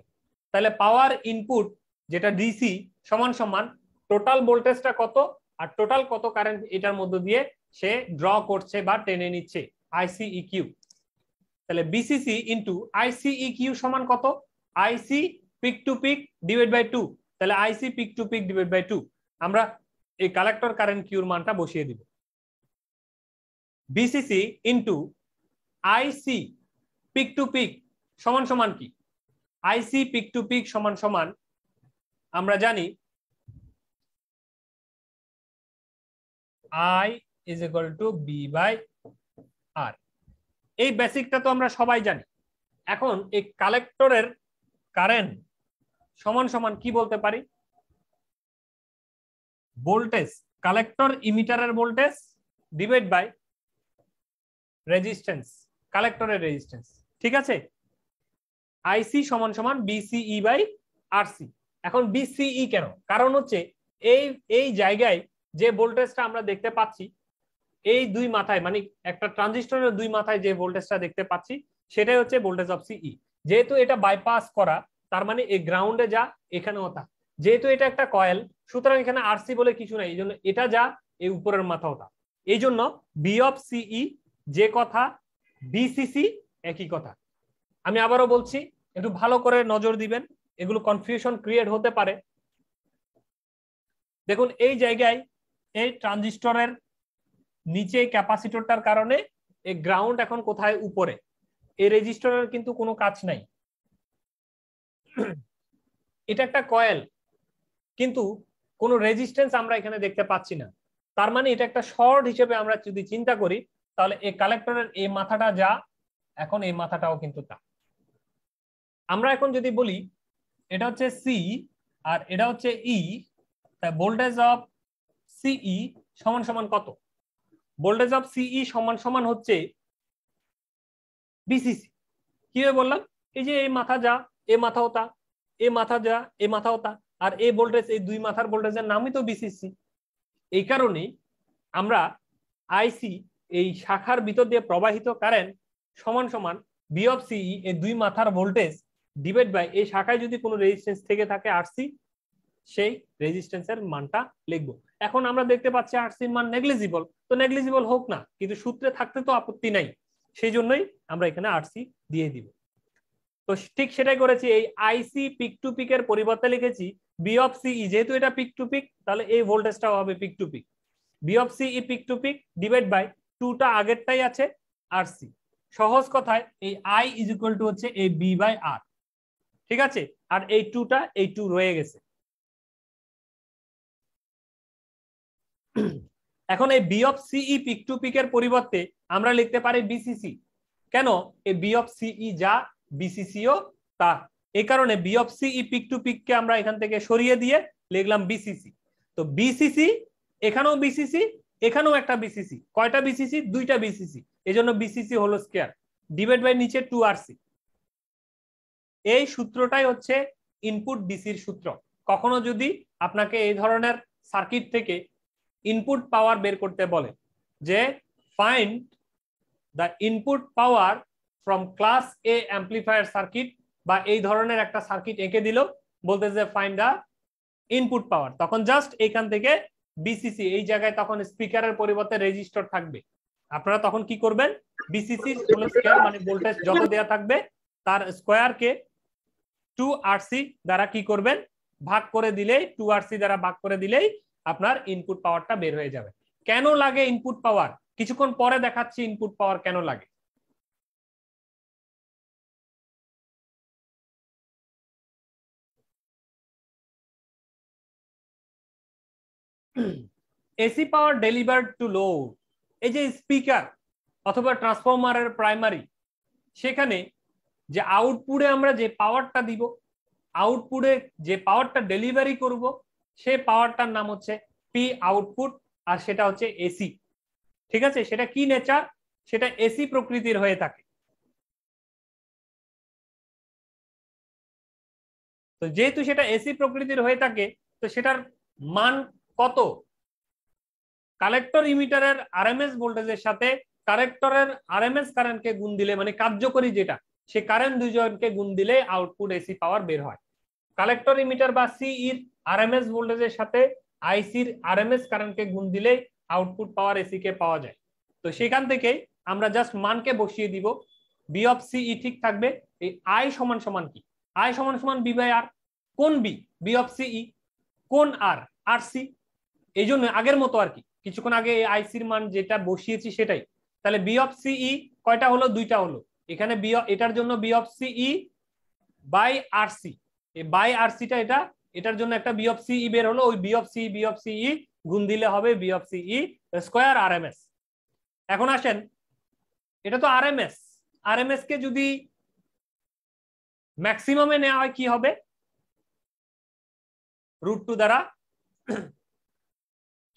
তাহলে পাওয়ার ইনপুট যেটা ডিসি সমান সমান টোটাল ভোল্টেজটা কত আর টোটাল কত কারেন্ট এটার মধ্য দিয়ে সে ড্র করছে বা টেনে নিচ্ছে, আইসিই কিউ। তাহলে বিসিসি ইনটু আইসিই কিউ সমান কত? IC peak to peak divide by 2। তাহলে IC peak to peak divide by 2, আমরা এই কালেক্টর কারেন্ট কিউর মানটা বসিয়ে দিব। VCC into IC peak to peak সমান সমান কি? আইসি পিক টু পিক সমান সমান আমরা জানি I is equal to V by R. এই বেসিকটা তো আমরা সবাই জানি। এখন এই কালেক্টরের কারেন্ট সমান সমান কি বলতে পারি? ভোল্টেজ, কালেক্টর ইমিটারের ভোল্টেজ ডিভাইড বাই রেজিস্ট্যান্স, কালেক্টরের রেজিস্ট্যান্স। ঠিক আছে, আইসি সমান সমান বিসিই বাই আরসি। এখন বিসিই কেন? কারণ হচ্ছে এই এই জায়গায় যে ভোল্টেজটা আমরা দেখতে পাচ্ছি, এই দুই মাথায়, মানে একটা ট্রানজিস্টরের দুই মাথায় যে ভোল্টেজটা দেখতে পাচ্ছি, সেটাই হচ্ছে ভোল্টেজ অফ সিই। যেহেতু এটা বাইপাস করা, তার মানে এই গ্রাউন্ডে যা এখানেও তা। যেহেতু এটা একটা কয়েল, সুতরাং এখানে আরসি বলে কিছু নাই, এই জন্য এটা যা এই উপরের মাথাও তা। এই জন্য বি অফ সিই যে কথা, বিসিসি একই কথা। আমি আবারও বলছি, একটু ভালো করে নজর দিবেন, এগুলো কনফিউশন ক্রিয়েট হতে পারে। দেখুন এই জায়গায় এই ট্রানজিস্টরের নিচে ক্যাপাসিটরটার কারণে এই গ্রাউন্ড এখন কোথায়? উপরে। এই রেজিস্টরের কিন্তু কোনো কাজ নাই, এটা একটা কয়েল, কিন্তু কোনো রেজিস্ট্যান্স আমরা এখানে দেখতে পাচ্ছি না। তার মানে এটা একটা শর্ট হিসেবে আমরা যদি চিন্তা করি, তাহলে এই কালেক্টরের এই মাথাটা যা, এখন এই মাথাটাও কিন্তু তা। আমরা এখন যদি বলি এটা হচ্ছে সি আর এটা হচ্ছে ই, তাই ভোল্টেজ অফ সিই সমান সমান কত? ভোল্টেজ অফ সিই সমান সমান হচ্ছে বিসিসি। কিভাবে বললাম? এই যে এই মাথা যা, এ মাথাও তা, এ মাথা যা, এ মাথাও তা, আর এই ভোল্টেজ, এই দুই মাথার ভোল্টেজের নামই তো বিসিসি। এই কারণেই আমরা আইসি, এই শাখার ভিতর দিয়ে প্রবাহিত কারেন্ট সমান সমান বি অফ সিই, এই দুই মাথার ভোল্টেজ ডিভাইড বাই এই শাখায় যদি কোনো রেজিস্ট্যান্স থেকে থাকে আরসি, সেই রেজিস্ট্যান্সের মানটা লিখবো। এখন আমরা দেখতে পাচ্ছি আরসির মান নেগলিজিবল, তো নেগলিজিবল হোক না, কিন্তু সূত্রে থাকতে তো আপত্তি নাই, সেই জন্যই আমরা এখানে আরসি দিয়ে দিব। তো ঠিক সেটাই করেছি, এই আইসি পিক টু পিকের পরিবর্তে লিখেছি বি অফ সিই, যেহেতু এটা পিক টু পিক তাহলে এই ভোল্টেজটাও হবে peak to peak, V of CE peak to peak divide by টুটা আগেরটাই আছে আরসি। সহজ কথায় এই আই ইজ ইকুয়াল টু হচ্ছে এই বি বাই আর, ঠিক আছে? আর এই টুটা, এই টু রয়ে গেছে। এখন এই B of CE peak to পিকের পরিবর্তে আমরা লিখতে পারি বিসিসি। কেন? এই বি অফ সিই যা, বিসিসিও তা। এই কারণে B of CE peak to peak কে আমরা এখান থেকে সরিয়ে দিয়ে লিখলাম বিসিসি। তো বিসিসি, এখানেও বিসিসি, এখানেও একটা বিসিসি। কয়টা বিসিসি? দুইটা বিসিসি, এই জন্য বিসিসি হলো স্কয়ার ডিভাইড বাই নিচে 2RC। এই সূত্রটাই হচ্ছে ইনপুট ডিসির সূত্র। কখনো যদি আপনাকে এই ধরনের সার্কিট থেকে ইনপুট পাওয়ার বের করতে বলে, যে find the input power from class A amplifier circuit, বা এই ধরনের একটা সার্কিট এঁকে দিল, বলতে যে ফাইন্ড দ্য ইনপুট পাওয়ার, তখন জাস্ট এখান থেকে বিসিসি, এই জায়গায় তখন স্পিকারের পরিবর্তে রেজিস্টর থাকবে, আপনারা তখন কি করবেন? বিসিসি হোল স্কয়ার মানে ভোল্টেজ যত দেয়া থাকবে তার স্কয়ারকে 2RC দ্বারা কি করবেন? ভাগ করে দিলেই, 2RC দ্বারা ভাগ করে দিলেই আপনার ইনপুট পাওয়ারটা বের হয়ে যাবে। কেন লাগে ইনপুট পাওয়ার? কিছুক্ষণ পরে দেখাচ্ছি ইনপুট পাওয়ার কেন লাগে। এসি পাওয়ার ডেলিভার্ড টু লোড, এই যে স্পিকার অথবা ট্রান্সফরমারের প্রাইমারি, সেখানে যে আউটপুটে আমরা যে পাওয়ারটা দিব, আউটপুটে যে পাওয়ারটা ডেলিভারি করব, সেই পাওয়ারটার নাম হচ্ছে পি আউটপুট, আর সেটা হচ্ছে এসি। ঠিক আছে? সেটা কি নেচার? সেটা এসি প্রকৃতির হয়ে থাকে। তো যেহেতু সেটা এসি প্রকৃতির হয়ে থাকে, তো সেটার মান কত? কালেক্টর ইমিটারের আরএমএস ভোল্টেজের সাথে কালেক্টরের আরএমএস কারেন্টকে গুণ দিলে, মানে কার্যকরী যেটা, সে কারেন্ট দুইজনকে গুণ দিলে আউটপুট এসি পাওয়ার বের হয়। কালেক্টর ইমিটার বা সিইর আরএমএস ভোল্টেজের সাথে আইসির আরএমএস কারেন্টকে গুণ দিলে আউটপুট পাওয়ার এসি কে পাওয়া যায়। তো সেখান থেকে আমরা জাস্ট মানকে বসিয়ে দিব, বি অফ সিই ঠিক থাকবে। এই আই সমান সমান কি? আই সমান সমান বি বাই আর। কোন বি? বি অফ সিই। কোন আর? আর সি। এই জন্য আগের মতো আর কি, কিছুক্ষণ আগে আইসির মান যেটা বসিয়েছি সেটাই। তাহলে বি অফ সিই কয়টা হলো? দুইটা হলো। এখানে বি, এটার জন্য বি অফ সিই বাই আর সি, এই বাই আর সিটা এটা, এটার জন্য একটা বি অফ সিই বের হলো, ওই বি অফ সিই গুণ দিলে হবে বি অফ সিই স্কয়ার আরএমএস। এখন আসেন, এটা তো আরএমএস, আরএমএস কে যদি ম্যাক্সিমামে নেওয়া হয় কি হবে? √2 দ্বারা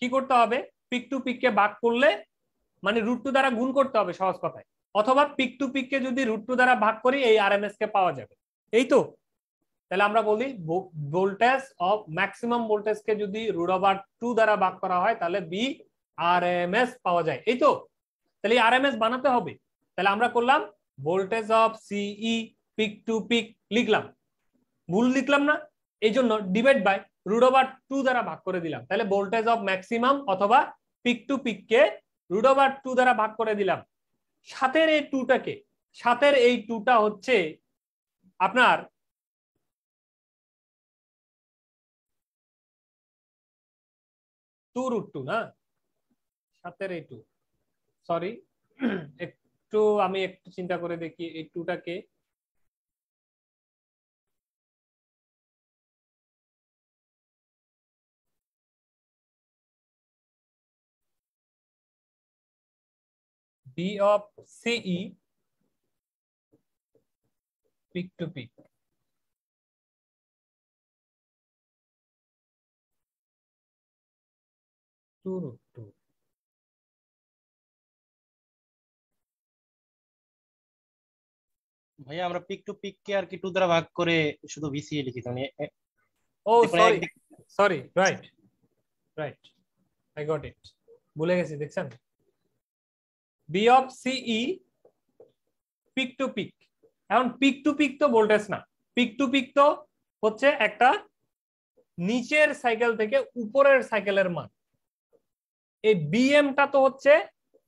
কি করতে হবে? পিক টু পিক কে ভাগ করলে, মানে √2 দ্বারা গুণ করতে হবে সহজ কথায়, অথবা পিক টু পিক কে যদি √2 দ্বারা ভাগ করি এই আরএমএস কে পাওয়া যাবে। এই তো, তাহলে আমরা বলি ভোল্টেজ অফ ম্যাক্সিমাম ভোল্টেজ কে যদি √2 দ্বারা ভাগ করা হয় তাহলে বি আরএমএস পাওয়া যায়। এই তো, তাহলে আরএমএস বানাতে হবে। তাহলে আমরা করলাম voltage of CE peak to pick লিখলাম, ভুল লিখলাম না, এই জন্য ডিভাইড বাই √2 দ্বারা ভাগ করে দিলাম। তাহলে ভোল্টেজ অফ ম্যাক্সিমাম অথবা পিক টু পিক কে √2 দ্বারা ভাগ করে দিলাম। সাতের এই টুটাকে, সাতের এই টুটা হচ্ছে আপনার 2√2 না, সাতের এই টু, সরি একটু আমি একটু চিন্তা করে দেখি এই টুটাকে। V of CE peak to peak, √2। ভাইয়া আমরা পিক টু পিক কে আর কি 2 দ্বারা ভাগ করে শুধু বিসিএ লিখি, মানে ও sorry sorry, right right, I got it, ভুলে গেছি দেখছেন। V of CE peak to peak. এখন পিক টু পিক তো ভোল্টেজ না, পিক টু পিক তো হচ্ছে একটা নিচের সাইকেল থেকে উপরের সাইকেলের মান। এই বিএমটা তো হচ্ছে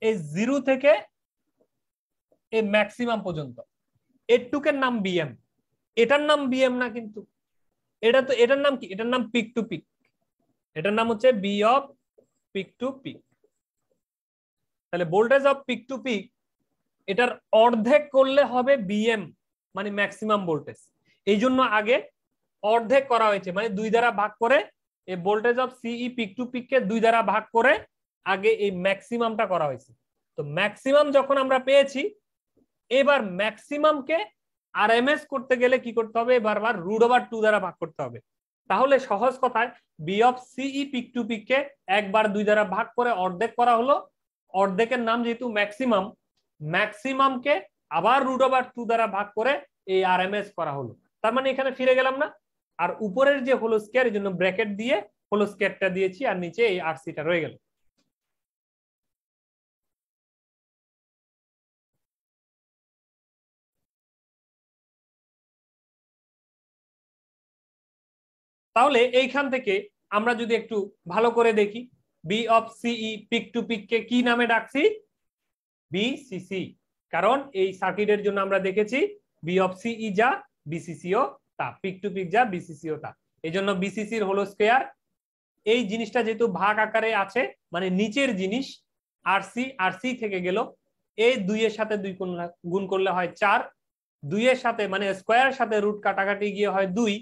এই 0 থেকে এই ম্যাক্সিমাম পর্যন্ত, এটুকের নাম বিএম, এটার নাম বিএম না কিন্তু, এটা তো এটার নাম কি, এটার নাম পিক টু পিক, এটার নাম হচ্ছে V of peak to peak. তাহলে voltage of peak to peak এটার অর্ধেক করলে হবে বিএম, মানে ম্যাক্সিমাম ভোল্টেজ। এই জন্য আগে অর্ধেক করা হয়েছে, মানে 2 দ্বারা ভাগ করে এই voltage of CE peak to peak কে 2 দ্বারা ভাগ করে আগে এই ম্যাক্সিমামটা করা হয়েছে। তো ম্যাক্সিমাম যখন আমরা পেয়েছি, এবার ম্যাক্সিমামকে আরএমএস করতে গেলে কি করতে হবে, বারবার √2 দ্বারা ভাগ করতে হবে। তাহলে সহজ কথায় B of CE peak to peak কে একবার 2 দ্বারা ভাগ করে অর্ধেক করা হলো, অর্ধেকের নাম যেহেতু ম্যাক্সিমাম, ম্যাক্সিমামকে আবার √2 দ্বারা ভাগ করে এই আরএমএস করা হলো। তার মানে এখানে ফিরে গেলাম না, আর উপরের যে হোল স্কয়ার এর জন্য ব্র্যাকেট দিয়ে হোল স্কয়ারটা দিয়েছি, আর নিচে এই আরসিটা রয়ে গেল। তাহলে এইখান থেকে আমরা যদি একটু ভালো করে দেখি, B of CE peak to peak কে কি নামে ডাকছি, বিসিসি। কারণ এই সার্কিটের জন্য আমরা দেখেছি বি অফ সিই যা বিসিসিও তা, পিক টু পিক যা বিসিসিও তা, এই জন্য বিসিসির হোল স্কয়ার। এই জিনিসটা যেহেতু ভাগ আকারে আছে, মানে নিচের জিনিস, আরসি আরসি থেকে গেল, এই 2 এর সাথে 2 গুণ করলে হয় 4, 2 এর সাথে মানে স্কয়ার সাথে রুট কাটাকাটি গিয়ে হয় 2,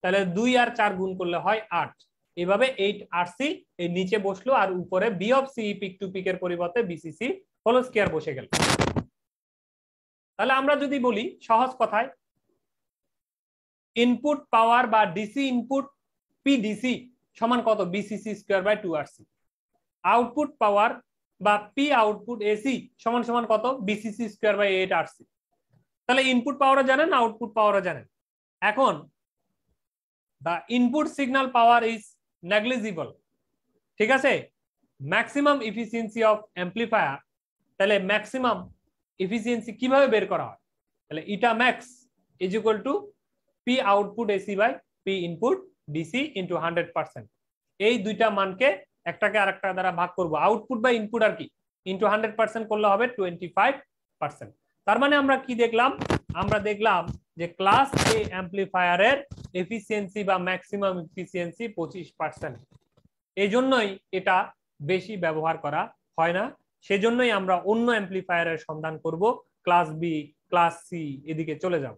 তাহলে 2 আর 4 গুণ করলে হয় 8। এভাবে 8 আরসি এই নিচে বসলো, আর উপরে B of CE peak to pick এর পরিবর্তে বিসিসি হোল স্কয়ার বসে গেল। তাহলে আমরা যদি বলি সহজ কথায়, ইনপুট পাওয়ার বা ডিসি ইনপুট পিডিসি সমান কত, VCC square by 2 RC. Output power বা পি আউটপুট এসি সমান সমান কত, বিসিসি স্কয়ার বাই 8 আরসি। তাহলে ইনপুট পাওয়ারও জানেন, আউটপুট পাওয়ারও জানেন। এখন the input signal power is negligible, ঠিক আছে, ম্যাক্সিমাম এফিসিয়েন্সি অফ অ্যাম্পলিফায়ার। তাহলে ম্যাক্সিমাম এফিসিয়েন্সি কিভাবে বের করা হয়, তাহলে eta max is equal to P output AC by P input DC into 100%। এই দুইটা মানকে একটাকে আরেকটা দ্বারা ভাগ করব, আউটপুট বা ইনপুট আর কি, ইনটু 100% করলে হবে 25%। তার মানে আমরা কি দেখলাম, আমরা দেখলাম যে ক্লাস এ অ্যাম্পলিফায়ারের এফিসিয়েন্সি বা ম্যাক্সিমাম এফিসিয়েন্সি 25%। এই জন্যই এটা বেশি ব্যবহার করা হয় না, সেজন্যই আমরা অন্য অ্যাম্পলিফায়ারের সন্ধান করব, ক্লাস বি ক্লাস সি এদিকে চলে যাব।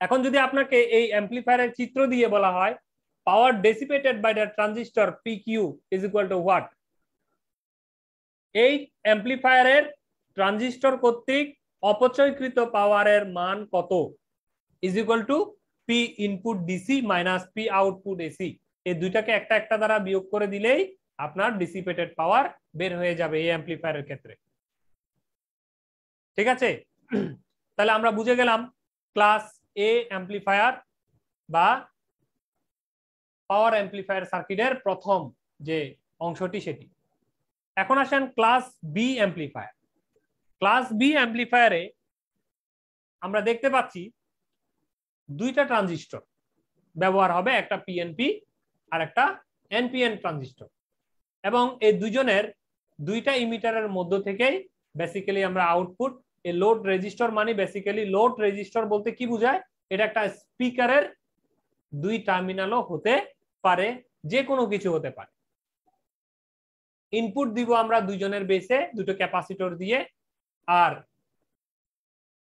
এখন যদি আপনাকে এই অ্যাম্পলিফায়ারের চিত্র দিয়ে বলা হয় power dissipated by the transistor PQ is equal to what, এই অ্যাম্পলিফায়ারের ট্রানজিস্টর কর্তৃক অপচয়কৃত পাওয়ারের মান কত, is equal to P input DC minus P output AC. এই দুইটাকে একটা একটা দ্বারা বিয়োগ করে দিলেই আপনার ডিসিপেটেড পাওয়ার বের হয়ে যাবে এই অ্যাম্পলিফায়ারের ক্ষেত্রে। ঠিক আছে, তাহলে আমরা বুঝে গেলাম ক্লাস এ অ্যাম্পলিফায়ার বা পাওয়ার অ্যাম্পলিফায়ার সার্কিটের প্রথম যে অংশটি সেটি। এখন আসেন class B amplifier. Class B অ্যাম্পলিফায়ারে আমরা দেখতে পাচ্ছি দুইটা ট্রানজিস্টর ব্যবহার হবে, একটা পিএনপি আর একটা এনপিএন ট্রানজিস্টর, এবং এই দুজনের দুইটা ইমিটারের মধ্য থেকেই বেসিক্যালি আমরা আউটপুট, এই লোড রেজিস্টর মানে বেসিক্যালি লোড রেজিস্টর বলতে কি বোঝায়, এটা একটা স্পিকারের দুই টার্মিনালও হতে পারে, যে কোনো কিছু হতে পারে। ইনপুট দিব আমরা দুইজনের বেসে দুটো ক্যাপাসিটর দিয়ে, আর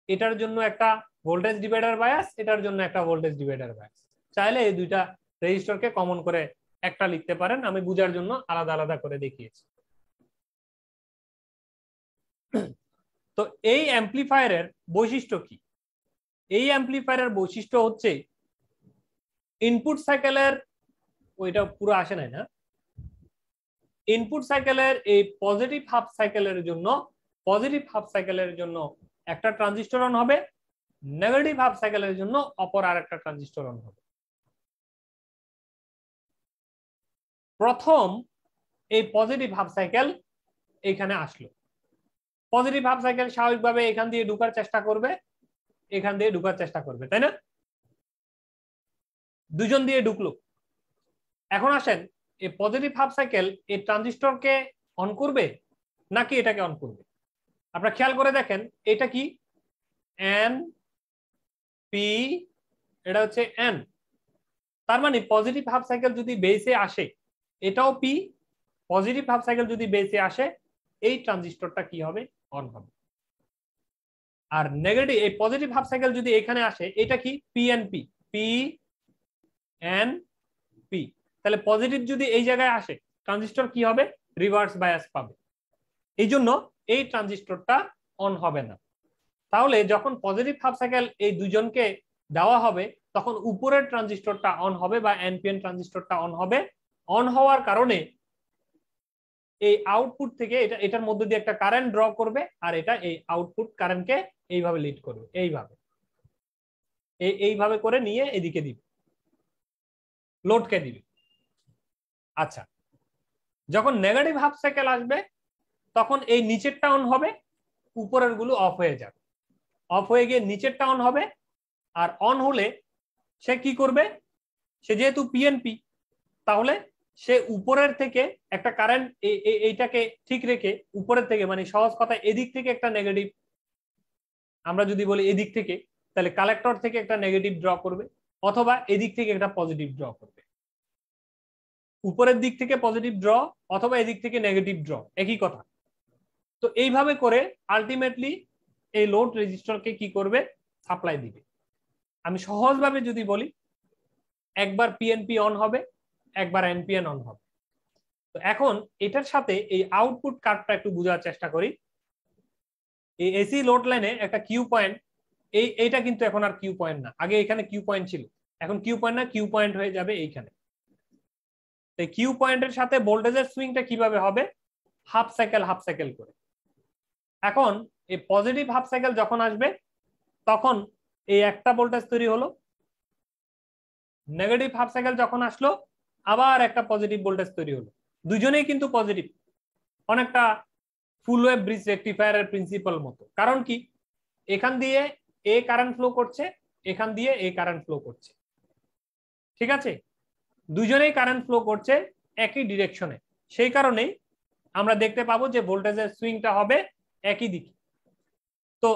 এটার জন্য একটা ভোল্টেজ ডিভাইডার বায়াস, এটার জন্য একটা ভোল্টেজ ডিভাইডার বায়াস। চাইলে এই দুইটা রেজিস্টরকে কমন করে একটা লিখতে পারেন, আমি বুঝার জন্য আলাদা আলাদা করে দেখিয়েছি। তো এই অ্যাম্পলিফায়ারের বৈশিষ্ট্য কি, এই অ্যাম্পলিফায়ারের বৈশিষ্ট্য হচ্ছে ইনপুট সাইকেলের, ওইটা পুরো আসে নাই না, ইনপুট সাইকেলের এই পজিটিভ হাফ সাইকেলের জন্য একটা ট্রানজিস্টর অন হবে, নেগেটিভ হাফ সাইকেলের জন্য অপর আরেকটা ট্রানজিস্টর অন হবে। প্রথম এই পজিটিভ হাফ সাইকেল এখানে আসলো। পজিটিভ হাফ সাইকেল স্বাভাবিকভাবে এখান দিয়ে ঢোকার চেষ্টা করবে, এখান দিয়ে ঢোকার চেষ্টা করবে, তাই না? দুজন দিয়ে ঢুকলো। এখন আসেন, এই পজিটিভ হাফ সাইকেল এই ট্রানজিস্টরকে অন করবে নাকি এটাকে অন করবে? আপনারা খেয়াল করে দেখেন, এটা কি এন পি, এটা হচ্ছে এন। তার মানে পজিটিভ হাফ সাইকেল যদি বেসে আসে, এটাও পি। পজিটিভ হাফ সাইকেল যদি বেসে আসে, এই ট্রানজিস্টরটা কি হবে? অন হবে। আর নেগেটিভ এই পজিটিভ হাফ সাইকেল যদি এখানে আসে, এটা কি P N P, P N P. তাহলে পজিটিভ যদি এই জায়গায় আসে, ট্রানজিস্টর কি হবে? রিভার্স বায়াস পাবে। এই জন্য এই ট্রানজিস্টরটা অন হবে না। তাহলে যখন পজিটিভ হাফ সাইকেল এই দুজনকে দেওয়া হবে, তখন উপরের ট্রানজিস্টরটা অন হবে বা এনপিএন ট্রানজিস্টরটা অন হবে। অন হওয়ার কারণে এই আউটপুট থেকে এটার মধ্যে দিয়ে একটা কারেন্ট ড্র করবে, আর এটা এই আউটপুট কারেন্টকে এইভাবে লিড করবে, এইভাবে করে নিয়ে এদিকে দিবে, লোডকে দিবে। আচ্ছা, যখন নেগেটিভ হাফ সাইকেল আসবে, তখন এই নিচেরটা অন হবে, উপরের গুলো অফ হয়ে যাবে। অফ হয়ে গিয়ে নিচেরটা অন হবে। আর অন হলে সে কি করবে? সে যেহেতু পিএনপি, তাহলে সে উপরের থেকে একটা কারেন্ট এইটাকে ঠিক রেখে উপরের থেকে, মানে সহজ কথা এদিক থেকে একটা নেগেটিভ, আমরা যদি বলি এদিক থেকে, তাহলে কালেক্টর থেকে একটা নেগেটিভ ড্র করবে, অথবা এদিক থেকে একটা পজিটিভ ড্র করবে। উপরের দিক থেকে পজিটিভ ড্র অথবা এদিক থেকে নেগেটিভ ড্র, একই কথা। তো এইভাবে করে আলটিমেটলি এই লোড রেজিস্টরকে কি করবে? সাপ্লাই দিবে। আমি সহজভাবে যদি বলি, একবার পিএনপি অন হবে, একবার এনপিএন অন হবে। তো এখন এটার সাথে এই আউটপুট কার্ভটা একটু বোঝার চেষ্টা করি। এই এসি লোড লাইনে একটা কিউ পয়েন্ট, এইটা কিন্তু এখন আর কিউ পয়েন্ট না, আগে এখানে কিউ পয়েন্ট ছিল, এখন কিউ পয়েন্ট না, কিউ পয়েন্ট হয়ে যাবে এইখানে। এই কিউ পয়েন্টের সাথে ভোল্টেজের সুইংটা কিভাবে হবে? হাফ সাইকেল করে। এখন এই পজিটিভ হাফ সাইকেল যখন আসবে, তখন এই একটা ভোল্টেজ তৈরি হলো। নেগেটিভ হাফ সাইকেল যখন আসলো, আবার একটা পজিটিভ ভোল্টেজ তৈরি হলো। দুজনেই কিন্তু পজিটিভ, অনেকটা ফুল ওয়েভ ব্রিজ রেকটিফায়ারের প্রিন্সিপাল মতো। কারণ কি? এখান দিয়ে এ কারেন্ট ফ্লো করছে, এখান দিয়ে এ কারেন্ট ফ্লো করছে, ঠিক আছে? দুজনেই কারেন্ট ফ্লো করছে একই ডিরেকশনে। সেই কারণেই আমরা দেখতে পাবো যে ভোল্টেজের সুইংটা হবে একই দিকে। তো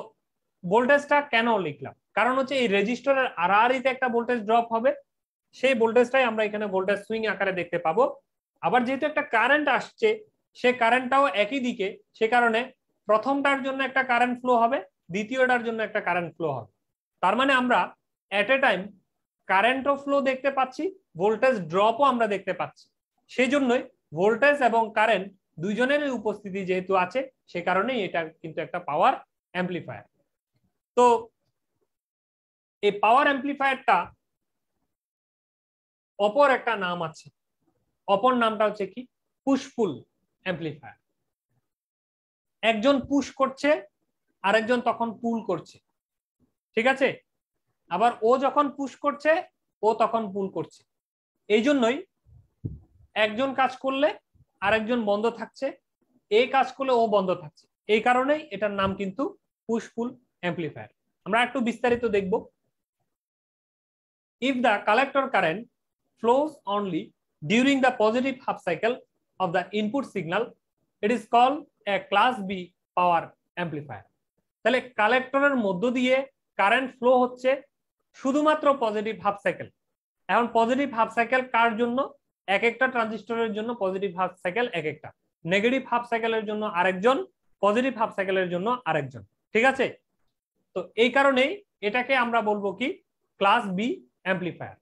ভোল্টেজটা কেন লিখলাম? কারণ হচ্ছে এই রেজিস্টরের আড়াআড়িতে একটা ভোল্টেজ ড্রপ হবে, সেই ভোল্টেজটাই আমরা এখানে ভোল্টেজ সুইং আকারে দেখতে পাবো। আবার যেহেতু একটা কারেন্ট আসছে, সে কারেন্টটাও একই দিকে, সে কারণে প্রথমটার জন্য একটা কারেন্ট ফ্লো হবে, দ্বিতীয়টার জন্য একটা কারেন্ট ফ্লো হবে। তার মানে আমরা এট এ টাইম কারেন্টও ফ্লো দেখতে পাচ্ছি, ভোল্টেজ ড্রপও আমরা দেখতে পাচ্ছি। সেই জন্যই ভোল্টেজ এবং কারেন্ট দুইজনের উপস্থিতি যেহেতু আছে, সে কারণেই এটা কিন্তু একটা পাওয়ার অ্যাম্পলিফায়ার। তো এই পাওয়ার অ্যাম্পলিফায়ারটা অপর একটা নাম আছে, অপর নামটা হচ্ছে কি? পুশ পুল অ্যাম্পলিফায়ার। একজন পুশ করছে, আরেকজন তখন পুল করছে, ঠিক আছে? আবার ও যখন পুশ করছে, ও তখন পুল করছে। এই জন্যই একজন কাজ করলে আরেকজন বন্ধ থাকছে, এই কাজ করলে ও বন্ধ থাকছে। এই কারণেই এটার নাম কিন্তু পুশ পুল অ্যাম্পলিফায়ার। আমরা একটু বিস্তারিত দেখব। If the collector current flows only during the positive half cycle of the input signal, it is called a class B power amplifier. তাহলে কালেক্টরের মধ্য দিয়ে কারেন্ট ফ্লো হচ্ছে শুধুমাত্র পজিটিভ হাফ সাইকেল। এখন পজিটিভ হাফ সাইকেল কার জন্য? এক একটা ট্রানজিস্টরের জন্য পজিটিভ হাফ সাইকেল এক একটা, নেগেটিভ হাফ সাইকেলের জন্য আরেকজন, পজিটিভ হাফ সাইকেলের জন্য আরেকজন, ঠিক আছে? তো এই কারণেই এটাকে আমরা বলবো কি? Class B amplifier.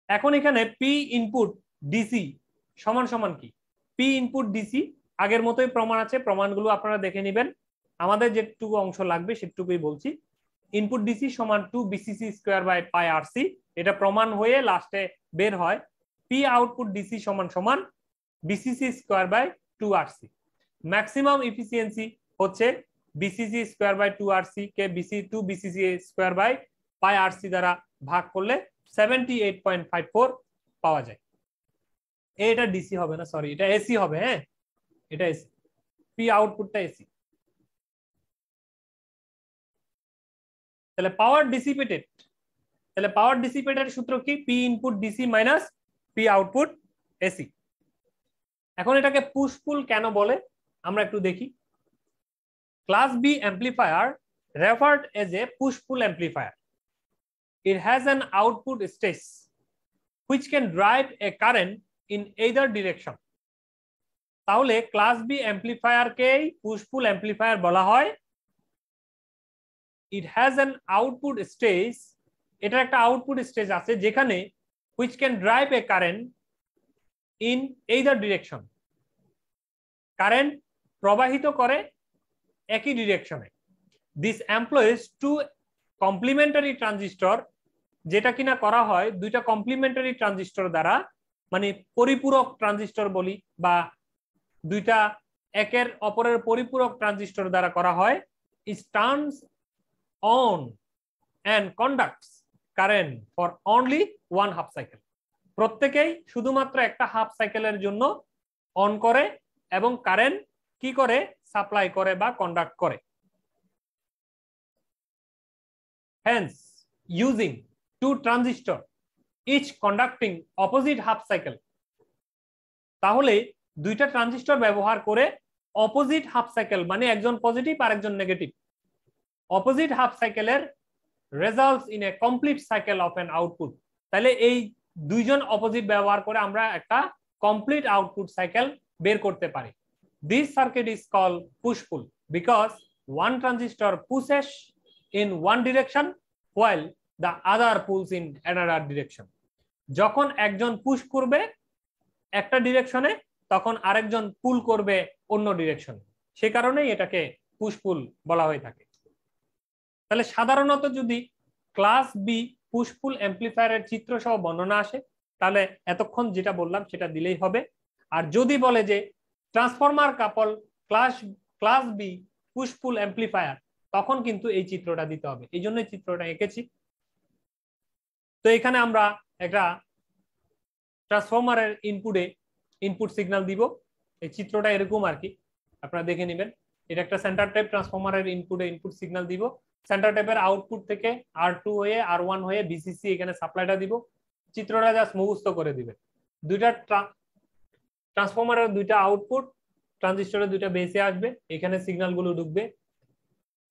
এখন এখানে পি ইনপুট ডিসি সমান সমান কি? পি ইনপুট ডিসি আগের মতোই প্রমাণ আছে, প্রমাণগুলো আপনারা দেখে নেবেন। আমাদের যেটুকু অংশ লাগবে সেটুকুই বলছি। ইনপুট ডিসি সমান 2 VCC square by pi RC, এটা প্রমাণ হয়ে লাস্টে বের হয় পি আউটপুট ডিসি সমান সমান VCC square by 2RC। Maximum efficiency হচ্ছে বিসিসি স্কোয়ার বাই 2RC কে VCC square by pi RC দ্বারা ভাগ করলে 78.54 পাওয়া যায়। এটা ডিসি হবে না, সরি এটা এসি হবে। হ্যাঁ, এটা এসি, পি আউটপুটটা এসি। তাহলে পাওয়ার ডিসিপেটেড, তাহলে পাওয়ার ডিসিপেটেড সূত্র কি? P input DC minus P output AC. এখন এটাকে পুশ পুল কেন বলে আমরা একটু দেখি। Class B amplifier referred as a push pull amplifier. It has an output stage which can drive a current in either direction. তাহলে ক্লাস বি অ্যাম্পলিফায়ার কে পুশ পুল অ্যাম্পলিফায়ার বলা হয়। It has an output stage, এটার একটা আউটপুট স্টেজ আছে যেখানে which can drive a current in either direction, current প্রবাহিত করে একই ডিরেকশনে। This employs two complementary transistor, যেটা কিনা করা হয় দুইটা কমপ্লিমেন্টারি ট্রানজিস্টর দ্বারা, মানে পরিপূরক ট্রানজিস্টর বলি, বা দুইটা একের অপরের পরিপূরক ট্রানজিস্টর দ্বারা করা হয়। It turns on and conducts current for only one half cycle. প্রত্যেকেই শুধুমাত্র একটা হাফ সাইকেলের জন্য অন করে এবং কারেন্ট কি করে? সাপ্লাই করে বা কন্ডাক্ট করে। Hence, using two transistor each conducting opposite half cycle, তাহলে দুইটা ট্রানজিস্টর ব্যবহার করে অপোজিট হাফ সাইকেল, মানে একজন পজিটিভ আর একজন নেগেটিভ, অপোজিট হাফ সাইকেলের results in a complete cycle of N output. তাহলে এই দুইজন অপোজিট ব্যবহার করে আমরা একটা কমপ্লিট আউটপুট সাইকেল বের করতে পারি। This circuit is called push pull because one transistor pushes in one direction while the other pulls in another direction. যখন একজন পুশ করবে একটা ডিরেকশনে, তখন আরেকজন পুল করবে অন্য ডিরেকশনে, সে কারণেই এটাকে পুশ পুল বলা হয়ে থাকে। তাহলে সাধারণত যদি ক্লাস বি পুশ পুল অ্যাম্পলিফায়ারের চিত্র সহ বর্ণনা আসে, তাহলে এতক্ষণ যেটা বললাম সেটা দিলেই হবে। আর যদি বলে যে ট্রান্সফরমার কাপল ক্লাস বি পুশ পুল অ্যাম্পলিফায়ার, তখন কিন্তু এই চিত্রটা দিতে হবে, এই জন্য চিত্রটা এঁকেছি। তো এখানে আমরা একটা ট্রান্সফরমারের ইনপুট সিগন্যাল দিব, এই চিত্রটা এরকম আর কি, আপনারা দেখে নেবেন। এটা একটা সেন্টার টাইপ ট্রান্সফরমারের ইনপুট সিগন্যাল দিব। সেন্টার টাইপের আউটপুট থেকে R2 হয়ে R1 হয়ে বিসিসি এখানে সাপ্লাইটা দিব। চিত্রটা জাস্ট মুখস্থ করে দিবে। দুইটা ট্রান্সফরমারের দুইটা আউটপুট, ট্রানজিস্টরের দুইটা বেসে আসবে, এখানে সিগন্যাল গুলো ঢুকবে,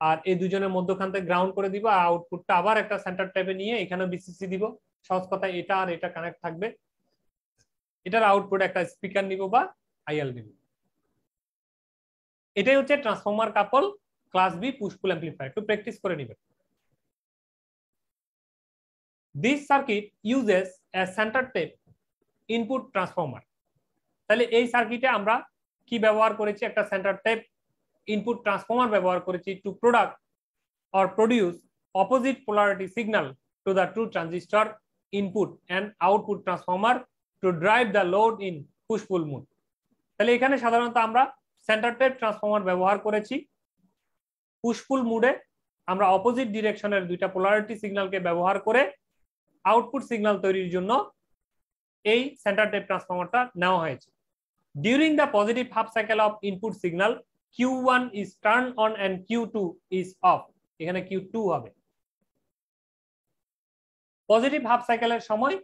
আর এই দুজনের মধ্যখান থেকে গ্রাউন্ড করে দিব, আর আউটপুটটা আবার একটা সেন্টার টাইপে নিয়ে এখানে বিসিসি দিব। সহজ কথা, এটা আর এটা কানেক্ট থাকবে। এটার আউটপুট একটা স্পিকার নিব বা আইএল নিব। এটাই হচ্ছে ট্রান্সফরমার কাপল ক্লাস বি পুশ পুল অ্যাম্পলিফায়ার। একটু প্র্যাকটিস করে নেবেন। This circuit uses a centre type input transformer. তাহলে এই সার্কিটে আমরা কি ব্যবহার করেছি? একটা সেন্টার টাইপ ইনপুট ট্রান্সফরমার ব্যবহার করেছি to product or produce opposite polarity signal to the two transistor input and output transformer to drive the load in push pull mode. তাহলে এখানে সাধারণত আমরা সেন্টার টাইপ ট্রান্সফরমার ব্যবহার করেছি। পুশ পুল মোডে আমরা অপোজিট ডিরেকশনের দুইটা পোলারিটি সিগন্যালকে ব্যবহার করে আউটপুট সিগন্যাল তৈরির জন্য এই সেন্টার টাইপ ট্রান্সফরমারটা নেওয়া হয়েছে। During the positive half cycle of input signal Q1 is turned on and Q2 is off. এখানে Q2 হবে। পজিটিভ হাফ সাইকেলের সময়